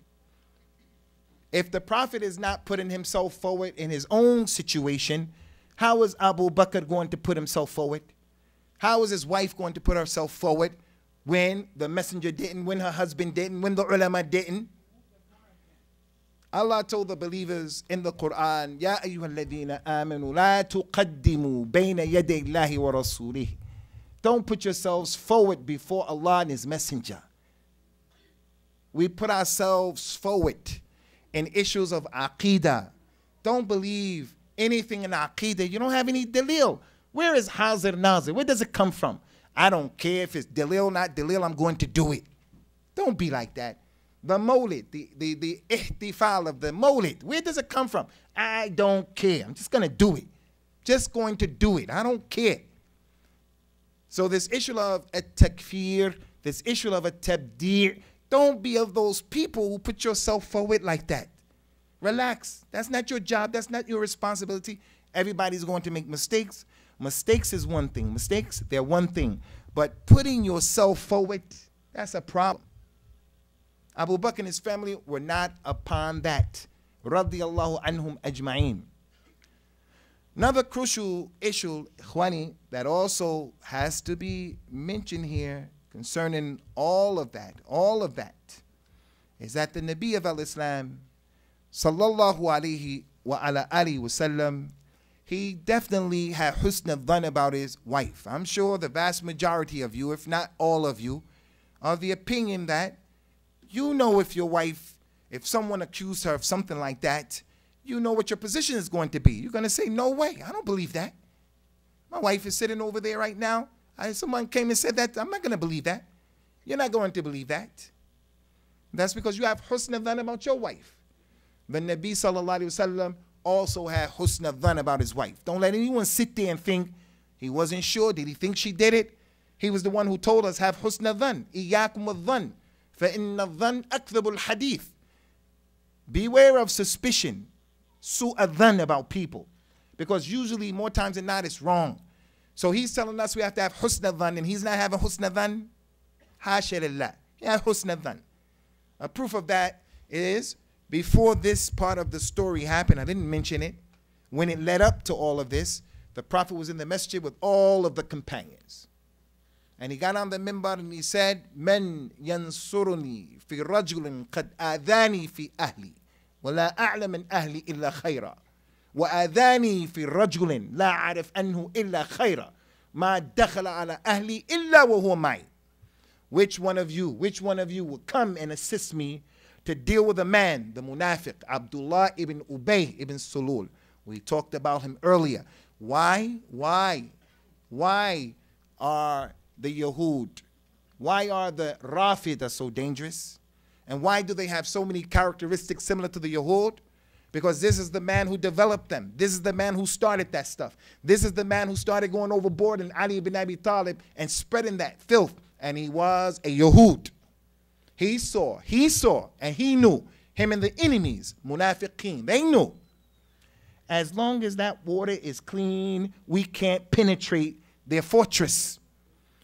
If the Prophet is not putting himself forward in his own situation, how is Abu Bakr going to put himself forward? How is his wife going to put herself forward when the messenger didn't, when her husband didn't, when the ulama didn't? Allah told the believers in the Quran, Ya ayyuhalladhina amanu la tuqaddimu bayna yaday Allahi wa rasulih. Don't put yourselves forward before Allah and his messenger. We put ourselves forward in issues of aqeedah. Don't believe anything in aqeedah. You don't have any dalil. Where is Hazir Nazir? Where does it come from? I don't care if it's dalil, not dalil, I'm going to do it. Don't be like that. The Mawlid, the ihtifal of the Mawlid, where does it come from? I don't care. I'm just going to do it. Just going to do it. I don't care. So this issue of a takfir, this issue of a tabdir, don't be of those people who put yourself forward like that. Relax. That's not your job. That's not your responsibility. Everybody's going to make mistakes. Mistakes is one thing. Mistakes, they're one thing. But putting yourself forward, that's a problem. Abu Bakr and his family were not upon that. Radiyallahu anhum ajma'in. Another crucial issue, Ikhwani, that also has to be mentioned here concerning all of that, is that the Nabi of al-Islam, sallallahu alayhi wa ala alihi wasallam, he definitely had husn al-dhan about his wife. I'm sure the vast majority of you, if not all of you, are of the opinion that you know if your wife, if someone accused her of something like that, you know what your position is going to be. You're going to say, no way, I don't believe that. My wife is sitting over there right now. Someone came and said that, I'm not going to believe that. You're not going to believe that. That's because you have husn dhan about your wife. The Nabi sallallahu alayhi wasallam also had husn dhan about his wife. Don't let anyone sit there and think he wasn't sure. Did he think she did it? He was the one who told us, have husn dhan. Iyakum al-dhan. فَإِنَّ الظَّنْ أَكْذَبُ الْحَدِيثِ. Beware of suspicion, su'a dhan about people. Because usually, more times than not, it's wrong. So he's telling us we have to have husn dhan, and he's not having husn dhan. Hasha lillah. He had husn dhan. A proof of that is, before this part of the story happened, I didn't mention it, when it led up to all of this, the Prophet was in the masjid with all of the companions. And he got on the minbar and he said, "Man yansuruni fi rajulin qad adani fi ahli, wa la a'lam min ahli illa khayra, wa adani fi rajulin la a'rif anhu illa khayra, ma dakhala ala ahli illa wa huwa ma'i." Which one of you will come and assist me to deal with a man, the munafiq, Abdullah ibn Ubay ibn Sulul? We talked about him earlier. Why are the Yahud, why are the Rafida so dangerous? And why do they have so many characteristics similar to the Yahud? Because this is the man who developed them. This is the man who started that stuff. This is the man who started going overboard in Ali ibn Abi Talib and spreading that filth. And he was a Yahud. He saw, and he knew. Him and the enemies, Munafiqeen, they knew. As long as that water is clean, we can't penetrate their fortress.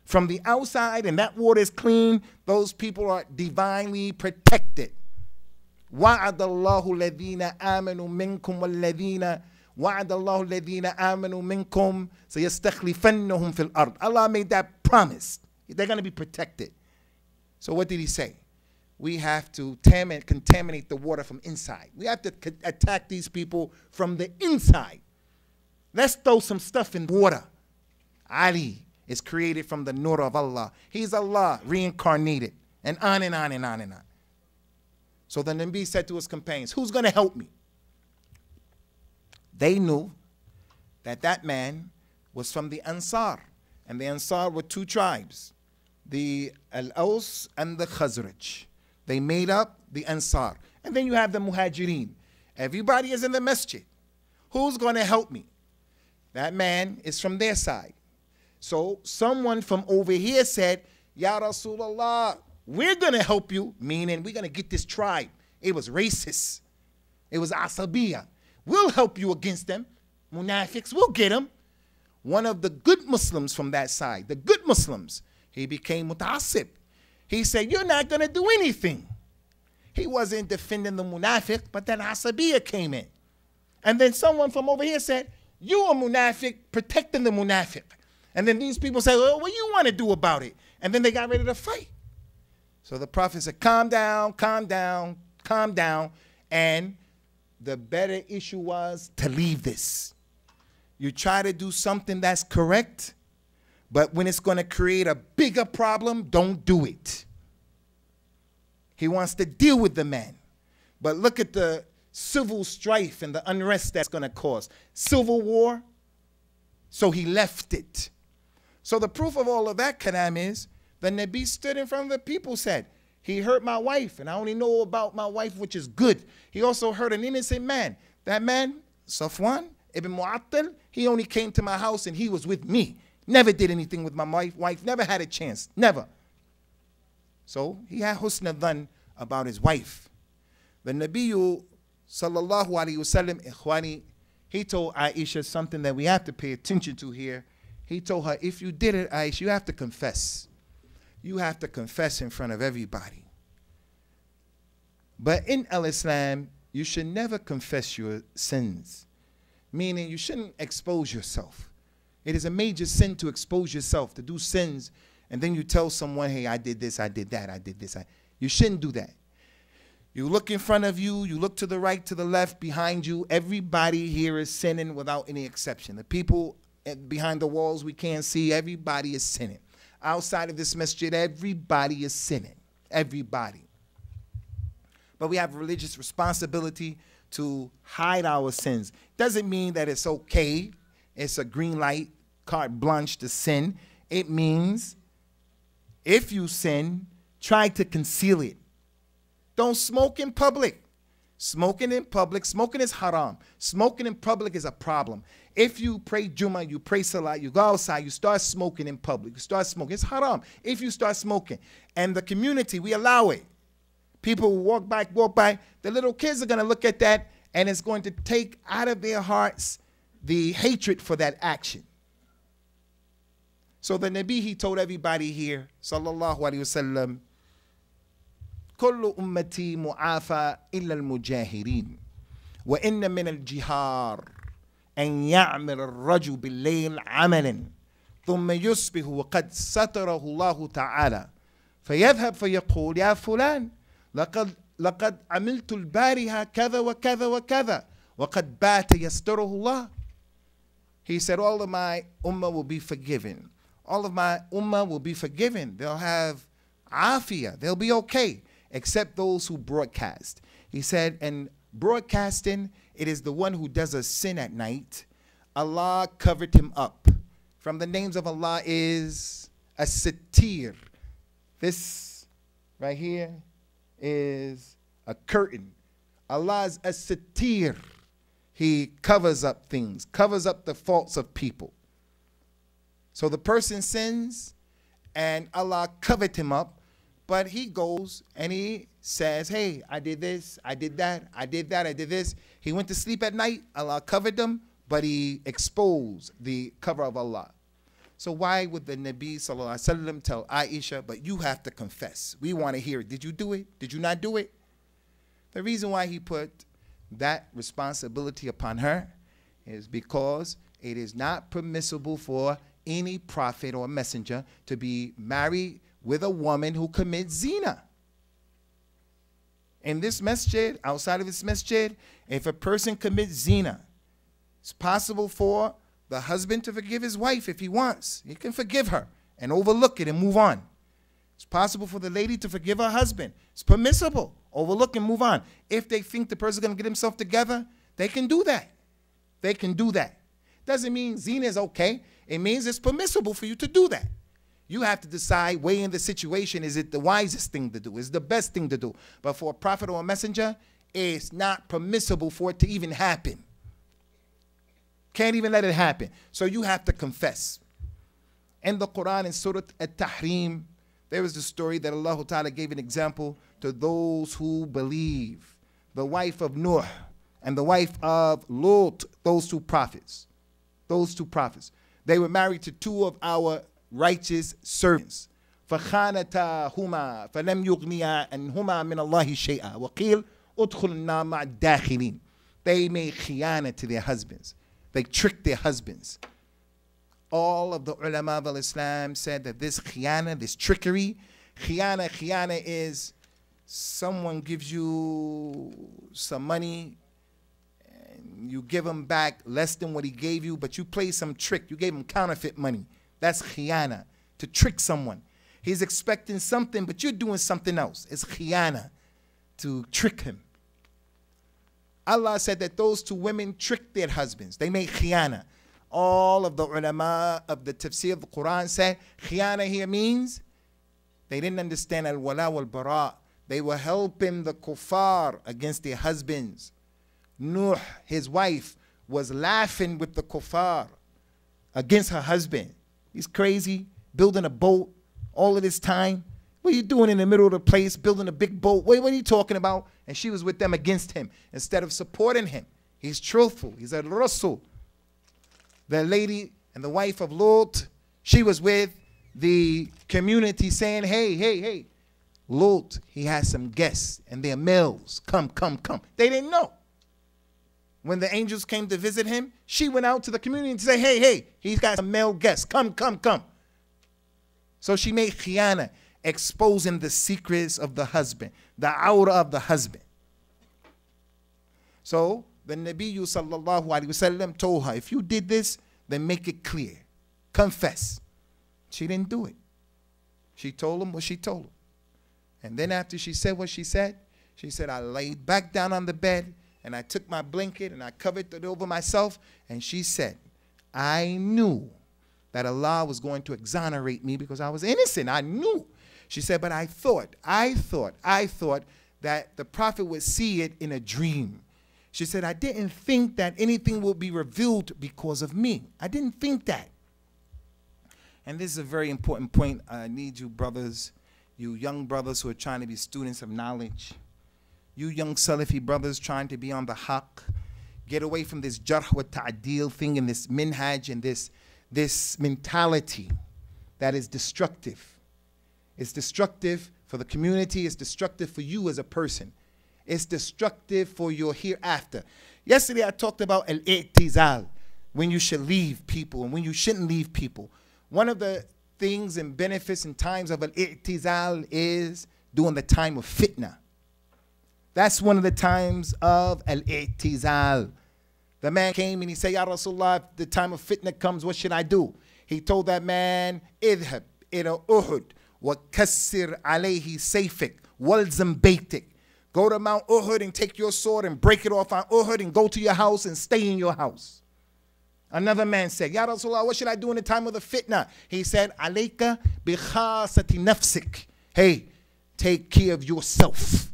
From the outside, and that water is clean, those people are divinely protected. وَعَدَ اللَّهُ الَّذِينَ آمَنُوا مِنْكُمْ وَالَّذِينَ وَعَدَ اللَّهُ الَّذِينَ آمَنُوا مِنْكُمْ سَيَسْتَخْلِفَنَّهُم فِي الْأَرْضِ. Allah made that promise. They're going to be protected. So what did he say? We have to contaminate the water from inside. We have to attack these people from the inside. Let's throw some stuff in water. Ali is created from the nur of Allah. He's Allah reincarnated. And on and on and on and on. So the Nabi said to his companions, who's going to help me? They knew that that man was from the Ansar. And the Ansar were two tribes, the Al-Aws and the Khazraj. They made up the Ansar. And then you have the Muhajirin. Everybody is in the masjid. Who's going to help me? That man is from their side. So someone from over here said, Ya Rasulullah, we're going to help you, meaning we're going to get this tribe. It was racist. It was Asabiyah. We'll help you against them. Munafiqs, we'll get them. One of the good Muslims from that side, the good Muslims, he became muta'assib. He said, you're not going to do anything. He wasn't defending the munafiq, but then Asabiyah came in. And then someone from over here said, you a munafiq protecting the munafiq. And then these people said, well, what do you want to do about it? And then they got ready to fight. So the Prophet said, calm down, calm down, calm down. And the better issue was to leave this. You try to do something that's correct, but when it's going to create a bigger problem, don't do it. He wants to deal with the man. But look at the civil strife and the unrest that's going to cause. Civil war. So he left it. So the proof of all of that, kalam, is the Nabi stood in front of the people, said, he hurt my wife, and I only know about my wife, which is good. He also hurt an innocent man. That man, Safwan Ibn Mu'attal, he only came to my house and he was with me. Never did anything with my wife, never had a chance, never. So he had husn dhan about his wife. The Nabi sallallahu alayhi wasallam, ikhwani, he told Aisha something that we have to pay attention to here. He told her, if you did it, Aisha, you have to confess. You have to confess in front of everybody. But in al-Islam, you should never confess your sins. Meaning you shouldn't expose yourself. It is a major sin to expose yourself, to do sins, and then you tell someone, hey, I did this, I did that, I did this. You shouldn't do that. You look in front of you, you look to the right, to the left, behind you. Everybody here is sinning without any exception. The people behind the walls we can't see, everybody is sinning. Outside of this masjid, everybody is sinning. Everybody. But we have a religious responsibility to hide our sins. Doesn't mean that it's okay. It's a green light, carte blanche to sin. It means If you sin, try to conceal it. Don't smoke in public. Smoking in public, smoking is haram. Smoking in public is a problem. If you pray Jummah, you pray Salah, you go outside, you start smoking in public, you start smoking, it's haram. If you start smoking, and the community, we allow it. People who walk by, the little kids are going to look at that, and it's going to take out of their hearts the hatred for that action. So the Nabi, he told everybody here, sallallahu alayhi wasallam, كل أمتي معافى إلا المجاهرين وإن من الجهار أن يعمل الرجل بالليل عملا ثم يصبح وقد ستره الله تعالى فيذهب فيقول يا فلان لقد عملت البارحة كذا وكذا وكذا وقد بات يستره الله. He said, all of my ummah will be forgiven. All of my ummah will be forgiven. They'll have afiyah. They'll be okay. Except those who broadcast. He said, and broadcasting, it is the one who does a sin at night. Allah covered him up. From the names of Allah is as-Sattir. This right here is a curtain. Allah is as-Sattir. He covers up things, covers up the faults of people. So the person sins, and Allah covered him up. But he goes and he says, hey, I did this, I did that, I did that, I did this. He went to sleep at night, Allah covered them, but he exposed the cover of Allah. So why would the Nabi sallallahu alaihi wasallam tell Aisha, but you have to confess? We want to hear it. Did you do it? Did you not do it? The reason why he put that responsibility upon her is because it is not permissible for any prophet or messenger to be married with a woman who commits zina. In this masjid, outside of this masjid, if a person commits zina, it's possible for the husband to forgive his wife if he wants. He can forgive her and overlook it and move on. It's possible for the lady to forgive her husband. It's permissible. Overlook and move on. If they think the person's going to get himself together, they can do that. They can do that. Doesn't mean zina is okay. It means it's permissible for you to do that. You have to decide, weigh in the situation, is it the wisest thing to do? Is it the best thing to do? But for a prophet or a messenger, it's not permissible for it to even happen. Can't even let it happen. So you have to confess. In the Quran, in Surah At-Tahrim, there is the story that Allah Ta'ala gave an example to those who believe. The wife of Nuh and the wife of Lut, those two prophets. Those two prophets. They were married to two of our righteous servants. فَخَانَتَاهُمَا فَلَمْ يُغْنِيَا أَنْهُمَا مِنَ اللَّهِ شَيْئًا وَقِيلَ أُدْخُلُ النَّارَ مَعَ الدَّاخِلِينَ. They made khiyana to their husbands. They tricked their husbands. All of the ulama of Islam said that this khiyana, this trickery, khiyana is someone gives you some money and you give him back less than what he gave you, but you play some trick. You gave him counterfeit money. That's khiyana, to trick someone. He's expecting something, but you're doing something else. It's khiyana, to trick him. Allah said that those two women tricked their husbands. They made khiyana. All of the ulama of the tafsir of the Quran said khiyana here means they didn't understand al-wala wal-bara. They were helping the kuffar against their husbands. Nuh, his wife, was laughing with the kuffar against her husband. He's crazy, building a boat all of this time. What are you doing in the middle of the place, building a big boat? What are you talking about? And she was with them against him instead of supporting him. He's truthful. He's a Rasul. The lady and the wife of Lut, she was with the community saying, hey, Lut, he has some guests and they're males. Come. They didn't know. When the angels came to visit him, she went out to the community and said, hey, he's got some male guests. Come. So she made khiyana, exposing the secrets of the husband, the aura of the husband. So the Nabi sallallahu alaihi wasallam told her, if you did this, then make it clear. Confess. She didn't do it. She told him what she told him. And then after she said what she said, I laid back down on the bed and I took my blanket and I covered it over myself. And she said, I knew that Allah was going to exonerate me because I was innocent. I knew She said, but I thought that the Prophet would see it in a dream. She said, I didn't think that anything will be revealed because of me. I didn't think that. And this is a very important point. I need you brothers, you young brothers who are trying to be students of knowledge, you young Salafi brothers trying to be on the haqq, get away from this jarh wa ta'deel thing and this minhaj and this mentality that is destructive. It's destructive for the community. It's destructive for you as a person. It's destructive for your hereafter. Yesterday I talked about al-i'tizal, when you should leave people and when you shouldn't leave people. One of the things and benefits in times of al-i'tizal is during the time of fitna. That's one of the times of al-i'tizal. The man came and he said, Ya Rasulullah, if the time of fitna comes, what should I do? He told that man, idhab ila Uhud wa kassir alayhi sayfik walzam baytik. Go to Mount Uhud and take your sword and break it off on Uhud and go to your house and stay in your house. Another man said, Ya Rasulullah, what should I do in the time of the fitna? He said, alayka bi khasati nafsik. Hey, take care of yourself.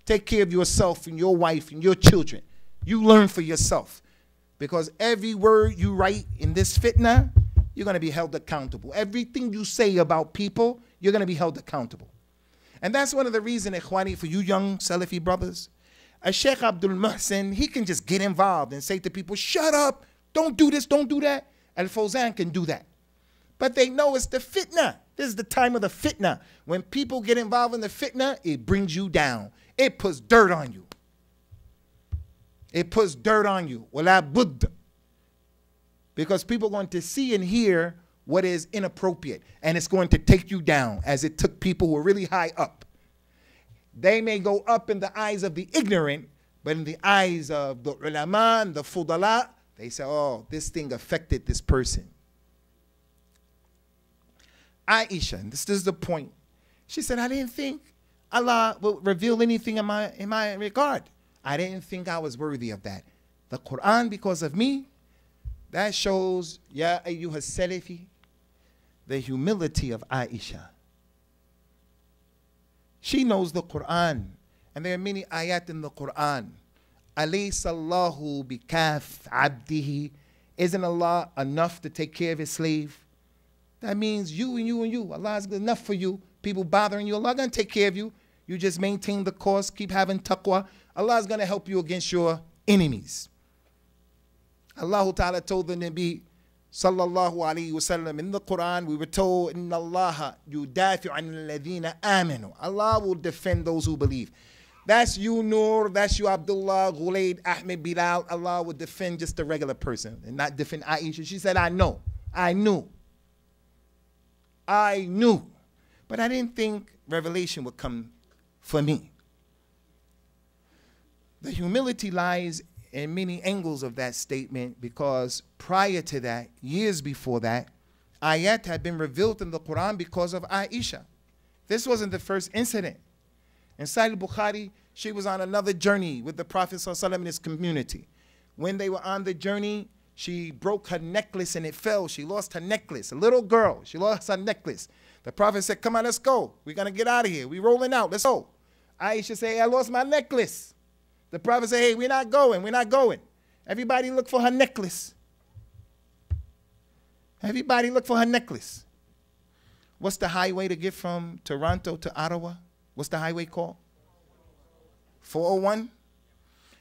Take care of yourself and your wife and your children. You learn for yourself. Because every word you write in this fitna, you're going to be held accountable. Everything you say about people, you're going to be held accountable. And that's one of the reasons, Ikhwani, for you young Salafi brothers, a Sheikh Abdul Muhsin, he can just get involved and say to people, shut up, don't do this, don't do that. Al-Fawzan can do that. But they know it's the fitna. This is the time of the fitna. When people get involved in the fitna, it brings you down. It puts dirt on you. It puts dirt on you. Wala budd. Because people are going to see and hear what is inappropriate, and it's going to take you down, as it took people who were really high up. They may go up in the eyes of the ignorant, but in the eyes of the ulama and the fudala, they say, oh, this thing affected this person. Aisha, and this is the point, she said, I didn't think Allah would reveal anything in my regard. I didn't think I was worthy of that. The Quran, because of me, that shows, Ya ayyuha salafi, the humility of Aisha. She knows the Quran, and there are many ayat in the Quran. Alaysa Allahu bikaf abdihi. Isn't Allah enough to take care of his slave? That means you and you and you. Allah is enough for you. People bothering you, Allah is going to take care of you. You just maintain the course, keep having taqwa. Allah is going to help you against your enemies. Allah Ta'ala told the Nabi sallallahu alayhi wa sallam in the Quran, we were told, Inna Allah yudafi'u an alladhina amanu. Allah will defend those who believe. That's you, Noor, that's you, Abdullah, Ghulaid, Ahmed, Bilal. Allah will defend just a regular person and not defend Aisha. She said, I know, I knew. But I didn't think revelation would come for me. The humility lies in many angles of that statement, because prior to that, years before that, ayat had been revealed in the Quran because of Aisha. This wasn't the first incident. In Sahih Bukhari, she was on another journey with the Prophet ﷺ and his community. When they were on the journey, she broke her necklace and it fell. She lost her necklace. A little girl, she lost her necklace. The Prophet said, come on, let's go. We're going to get out of here. We're rolling out. Let's go. Aisha said, hey, I lost my necklace. The Prophet said, hey, we're not going. We're not going. Everybody look for her necklace. Everybody look for her necklace. What's the highway to get from Toronto to Ottawa? What's the highway called? 401?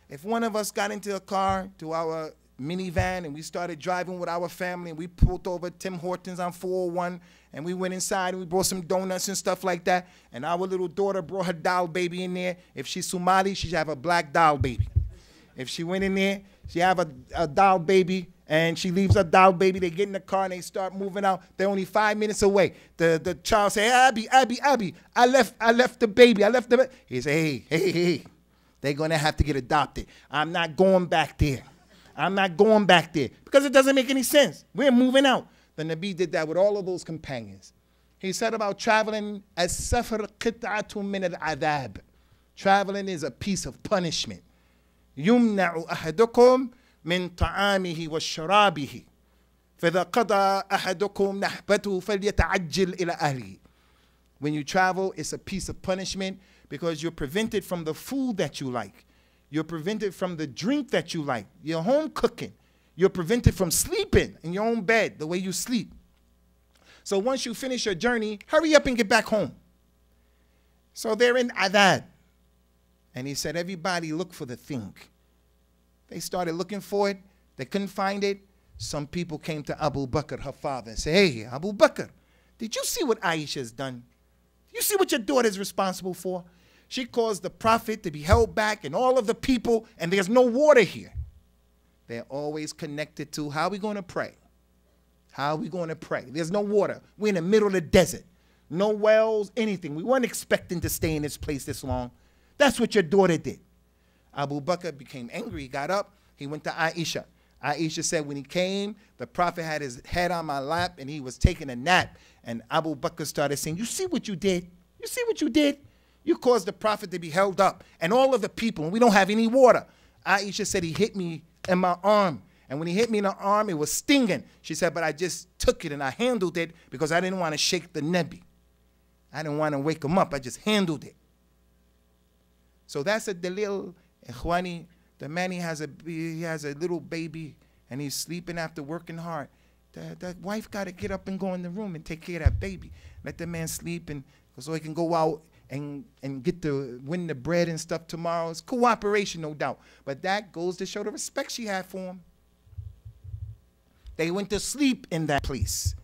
If one of us got into a car, to our minivan, and we started driving with our family, and we pulled over Tim Hortons on 401, and we went inside and we brought some donuts and stuff like that, and our little daughter brought her doll baby in there. If she's Somali, she should have a black doll baby. If she went in there, she have a doll baby, and she leaves her doll baby, they get in the car and they start moving out. They're only 5 minutes away. The child say, Abby, I left the baby, He say, hey, they're gonna have to get adopted. I'm not going back there. I'm not going back there, because it doesn't make any sense. We're moving out. The Nabi did that with all of those companions. He said about traveling, as-safar qit'atun min al-adhab. Traveling is a piece of punishment. يمنع أحدكم من طعامه وشرابه فإذا قضى أحدكم نحبته فليتعجل إلى أهله. When you travel, it's a piece of punishment because you're prevented from the food that you like. You're prevented from the drink that you like. Your home cooking. You're prevented from sleeping in your own bed the way you sleep. So once you finish your journey, hurry up and get back home. So they're in adad. And he said, everybody look for the thing. They started looking for it. They couldn't find it. Some people came to Abu Bakr, her father, and said, hey, Abu Bakr, did you see what Aisha has done? You see what your daughter is responsible for? She caused the Prophet to be held back and all of the people, and there's no water here. They're always connected to how are we going to pray? How are we going to pray? There's no water. We're in the middle of the desert. No wells, anything. We weren't expecting to stay in this place this long. That's what your daughter did. Abu Bakr became angry. He got up. He went to Aisha. Aisha said when he came, the Prophet had his head on my lap and he was taking a nap. And Abu Bakr started saying, you see what you did? You see what you did? You caused the Prophet to be held up and all of the people, and we don't have any water. Aisha said he hit me in my arm. And when he hit me in the arm, it was stinging. She said, but I just took it and I handled it because I didn't want to shake the Nabi. I didn't want to wake him up. I just handled it. So that's a dalil, ikhwani. The man, he has a little baby and he's sleeping after working hard. The wife got to get up and go in the room and take care of that baby. Let the man sleep and so he can go out and get to win the bread and stuff tomorrow. It's cooperation, no doubt. But that goes to show the respect she had for him. They went to sleep in that place.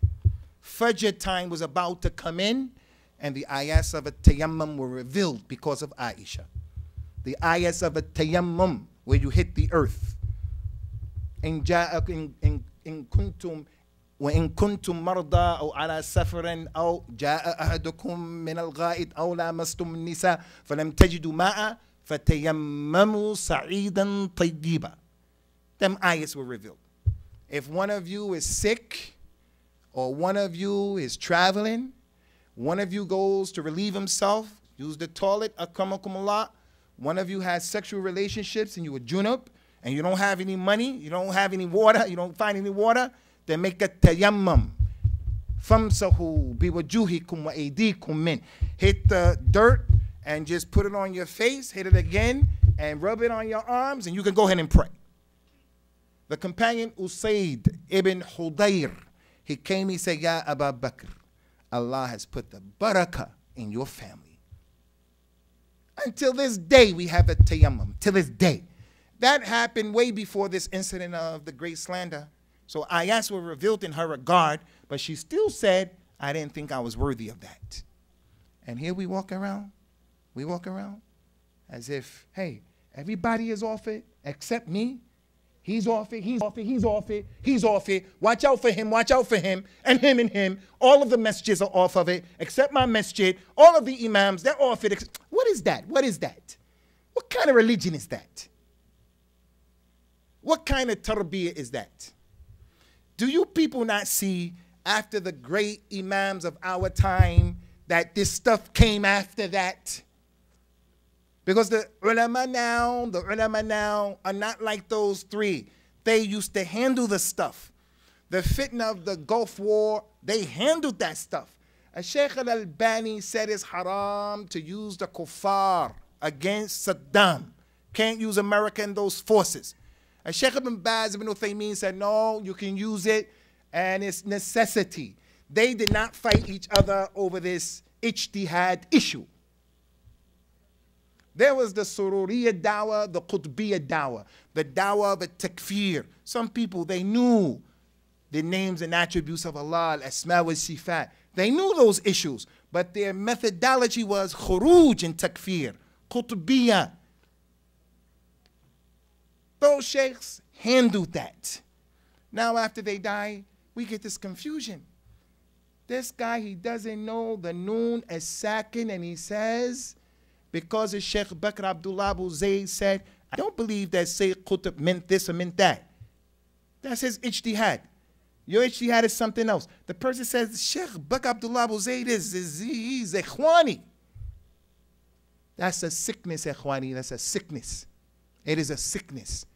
Fajr time was about to come in, and the ayahs of At-Tayammum were revealed because of Aisha. The ayahs of At-Tayammum, where you hit the earth. In kuntum وإن كنتم مرضى أو على سفر أو جاء أحدكم من الغائط أو لامستم النساء فلم تجدوا ماء فتيمموا صعيدا طيبا. Them ayahs were revealed. If one of you is sick or one of you is traveling, one of you goes to relieve himself, use the toilet, akramakumullah, one of you has sexual relationships and you are junub and you don't have any money, you don't have any water, you don't find any water, then make a tayammum. Famsahu biwajuhikum wa aydikum min. Hit the dirt and just put it on your face, hit it again, and rub it on your arms, and you can go ahead and pray. The companion Usaid ibn Hudayr, he came, he said, Ya Abu Bakr, Allah has put the barakah in your family. Until this day, we have a tayammum. Till this day. That happened way before this incident of the great slander. So ayahs were revealed in her regard, but she still said, I didn't think I was worthy of that. And here we walk around as if, hey, everybody is off it except me. He's off it, he's off it, he's off it, he's off it. Watch out for him, and him and him. All of the masjids are off of it, except my masjid. All of the imams, they're off it. What is that? What is that? What kind of religion is that? What kind of tarbiyah is that? Do you people not see after the great imams of our time that this stuff came after that? Because the ulama now are not like those three. They used to handle the stuff. The fitna of the Gulf War, they handled that stuff. Sheikh al-Albani said it's haram to use the kuffar against Saddam. Can't use America and those forces. Sheikh ibn Baz ibn Uthaymeen said, no, you can use it, and it's necessity. They did not fight each other over this ijtihad issue. There was the Sururiyya dawah, the Qutbiyya dawah, the dawah of a takfir. Some people, they knew the names and attributes of Allah, al-asma wa sifat. They knew those issues, but their methodology was khuruj and takfir, Qutbiyya. Those sheikhs handled that. Now after they die, we get this confusion. This guy, he doesn't know the noon as sakin, and he says, because his Sheikh Bakr Abdullah Abu Zayd said, I don't believe that Sayyid Qutb meant this or meant that. That's his ijtihad. Your ijtihad is something else. The person says, Sheikh Bakr Abdullah Abu Zayd he's ikhwani. That's a sickness, ikhwani. That's a sickness. It is a sickness.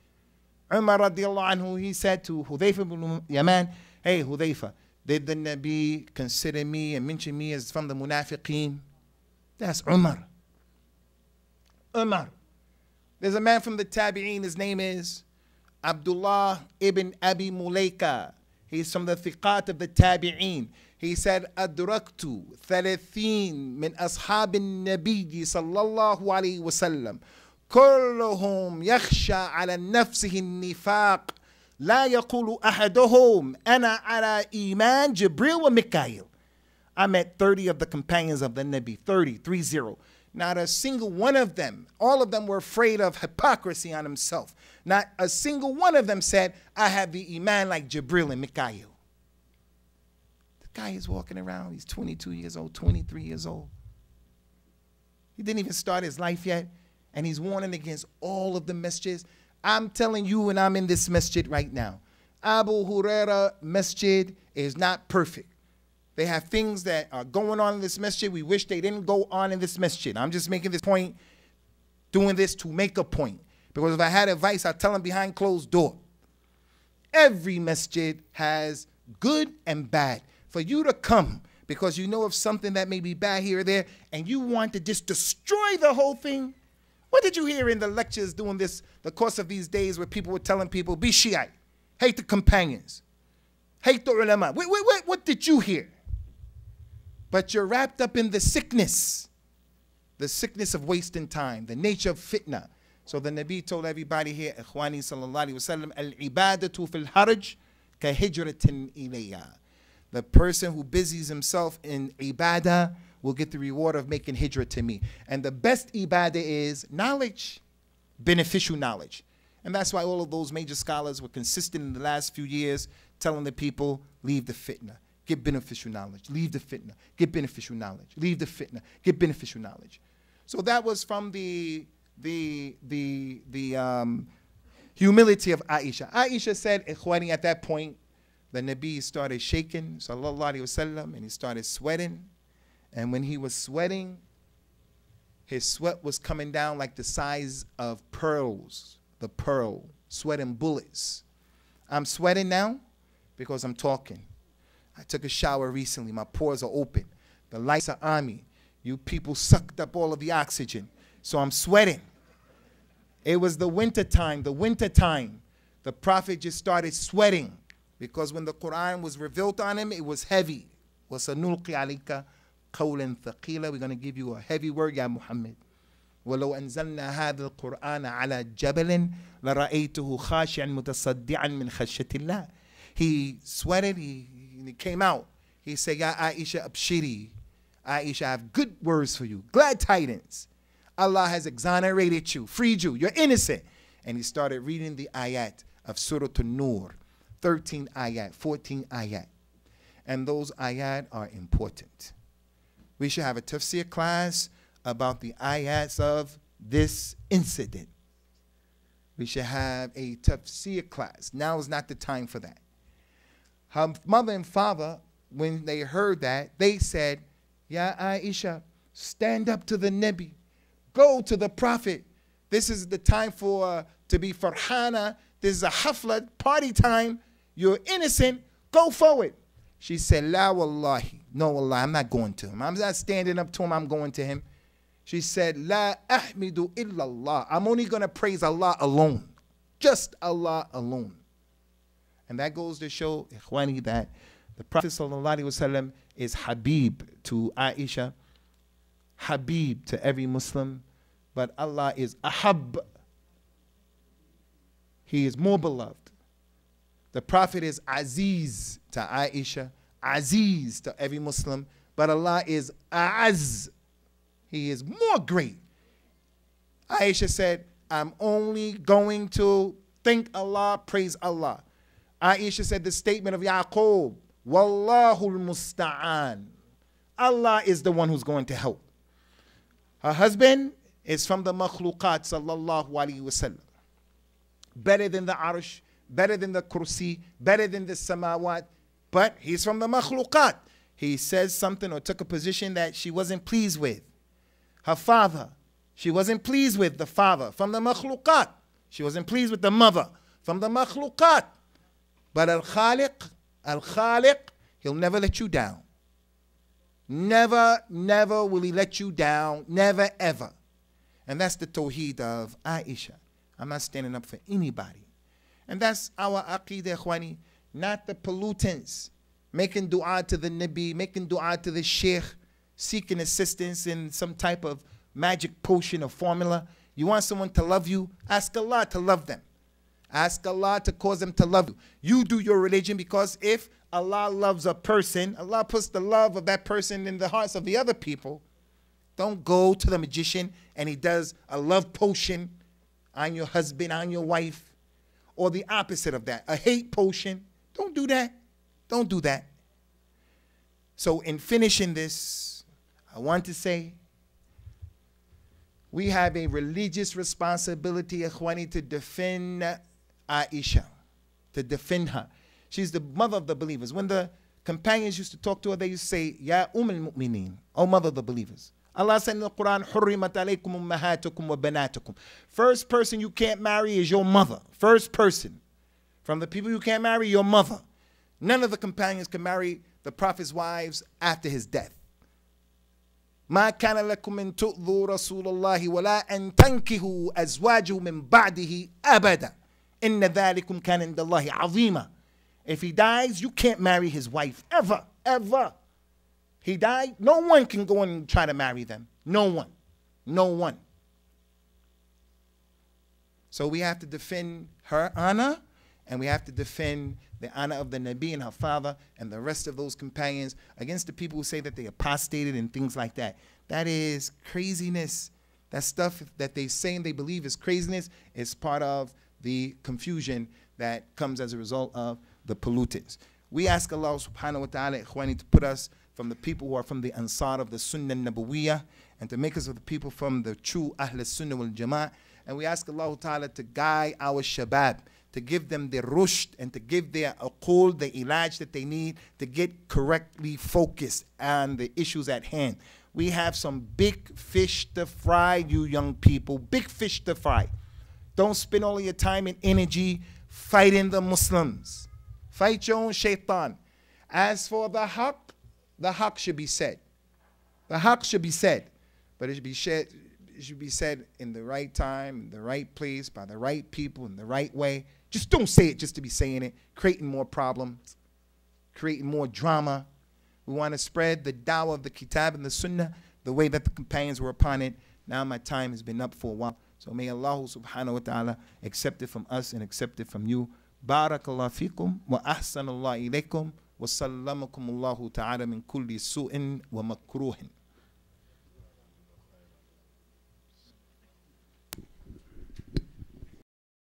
Umar radiallahu anhu, he said to Hudayfa ibn Yaman, hey Hudayfa, Did the Nabi consider me and mention me as from the munafiqeen? That's Umar. Umar. There's a man from the Tabi'een, his name is Abdullah ibn Abi Mulaika. He's from the Thiqat of the Tabi'een. He said, أدركت 30 من أصحاب النبي صلى الله عليه وسلم كلهم يخشى على نفسه النفاق لا يقول أحدهم أنا على إيمان جبريل وميكائيل. I met 30 of the companions of the Nabi, 30. Not a single one of them, all of them were afraid of hypocrisy on himself. Not a single one of them said, I have the Iman like Jibril and Mikhail. The guy is walking around, he's 22 years old, 23 years old. He didn't even start his life yet, and he's warning against all of the masjids. I'm telling you, and I'm in this masjid right now, Abu Huraira masjid is not perfect. They have things that are going on in this masjid. We wish they didn't go on in this masjid. I'm just making this point, doing this to make a point. Because if I had advice, I'd tell them behind closed door. Every masjid has good and bad. For you to come because you know of something that may be bad here or there, and you want to just destroy the whole thing. What did you hear in the lectures doing this, the course of these days, where people were telling people, be Shiite, hate the companions, hate the ulama? What did you hear? But you're wrapped up in the sickness of wasting time, the nature of fitna. So the Nabi told everybody here, Ikhwani sallallahu alayhi wa sallam, al-ibadatu fil haraj ka hijratin ilayya. The person who busies himself in ibadah will get the reward of making hijrah to me. And the best ibadah is knowledge, beneficial knowledge. And that's why all of those major scholars were consistent in the last few years telling the people, leave the fitna. Get beneficial knowledge. Leave the fitna. Get beneficial knowledge. Leave the fitna. Get beneficial knowledge. So that was from the humility of Aisha. Aisha said, Ikhwani, at that point, the Nabi started shaking, sallallahu alayhi wasallam, and he started sweating. And when he was sweating, his sweat was coming down like the size of pearls, the pearl, sweating bullets. I'm sweating now because I'm talking. I took a shower recently. My pores are open. The lights are on me. You people sucked up all of the oxygen. So I'm sweating. It was the winter time. The Prophet just started sweating because when the Quran was revealed on him, it was heavy. وَسَنُلْقِ عَلَيْكَ قَوْلًا ثَقِيلًا. We're going to give you a heavy word, Ya Muhammad. وَلَوْ أَنزَلْنَا هَذَا الْقُرْآنَ عَلَى جَبَلٍ لَرَأَيْتُهُ خَاشِعًا مُتَصَدِّعًا مِنْ خَشْيَةِ اللَّهِ. He sweated. He came out. He said, Ya Aisha abshiri. Aisha, I have good words for you. Glad tidings. Allah has exonerated you, freed you. You're innocent. And he started reading the ayat of Surah An-Nur. 13 ayat, 14 ayat. And those ayat are important. We should have a tafsir class about the ayats of this incident. We should have a tafsir class. Now is not the time for that. Her mother and father, when they heard that, they said, Ya Aisha, stand up to the Nabi. Go to the Prophet. This is the time to be farhana. This is a hafla, party time. You're innocent. Go forward. She said, La wallahi. No, wallah, I'm not going to him. I'm not standing up to him. I'm going to him. She said, La ahmidu illallah. I'm only going to praise Allah alone. Just Allah alone. And that goes to show, Ikhwani, that the Prophet ﷺ is Habib to Aisha, Habib to every Muslim, but Allah is Ahab. He is more beloved. The Prophet is Aziz to Aisha, Aziz to every Muslim, but Allah is Aaz. He is more great. Aisha said, I'm only going to thank Allah, praise Allah. Aisha said the statement of Yaqub, Wallahul Musta'an. Allah is the one who's going to help. Her husband is from the makhluqat, sallallahu alayhi wa sallam. Better than the arsh, better than the kursi, better than the samawat, but he's from the makhluqat. He says something or took a position that she wasn't pleased with. Her father, she wasn't pleased with the father from the makhluqat. She wasn't pleased with the mother from the makhluqat. But Al-Khaliq, He'll never let you down. Never, never will he let you down. Never, ever. And that's the tawheed of Aisha. I'm not standing up for anybody. And that's our aqeedah, ikhwani. Not the pollutants. Making dua to the Nabi, making dua to the Sheikh, seeking assistance in some type of magic potion or formula. You want someone to love you? Ask Allah to love them. Ask Allah to cause them to love you. You do your religion, because if Allah loves a person, Allah puts the love of that person in the hearts of the other people. Don't go to the magician and he does a love potion on your husband, on your wife, or the opposite of that, a hate potion. Don't do that. Don't do that. So in finishing this, I want to say, we have a religious responsibility, ikhwani, to defend Aisha, to defend her. She's the mother of the believers. When the companions used to talk to her, they used to say, Ya al-Mu'mineen, O mother of the believers. Allah said in the Quran, حُرِّمَتْ عَلَيْكُمُ أُمَّهَاتُكُمْ وَبَنَاتُكُمْ. First person you can't marry is your mother. First person. From the people you can't marry, your mother. None of the companions can marry the Prophet's wives after his death. ما كان لكم أن تؤذوا رسول الله ولا أن تنكحوا أزواجه من بعده أبدا إن ذلكم كان عند الله عظيما. If he dies, you can't marry his wife ever, ever. He died, no one can go and try to marry them. No one. No one. So we have to defend her honor, and we have to defend the honor of the Nabi and her father and the rest of those companions against the people who say that they apostated and things like that. That is craziness. That stuff that they say and they believe is craziness is part of the confusion that comes as a result of the pollutants. We ask Allah subhanahu wa ta'ala, ikhwani, to put us from the people who are from the Ansar of the Sunnah Nabawiyah, and to make us of the people from the true Ahl Sunnah wal Jama'ah. And we ask Allah ta'ala to guide our shabab, to give them the rushd and to give their uqul, the ilaj that they need to get correctly focused on the issues at hand. We have some big fish to fry, you young people, big fish to fry. Don't spend all your time and energy fighting the Muslims. Fight your own shaitan. As for the haqq should be said. The haqq should be said, but it should be said in the right time, in the right place, by the right people, in the right way. Just don't say it just to be saying it, creating more problems, creating more drama. We want to spread the dawah of the kitab and the sunnah the way that the companions were upon it. Now my time has been up for a while. So may Allah subhanahu wa ta'ala accept it from us and accept it from you. Barakallahu fikum wa ahsanallahu ilaykum wa sallamakum Allahu ta'ala min kulli su'in wa makruhin.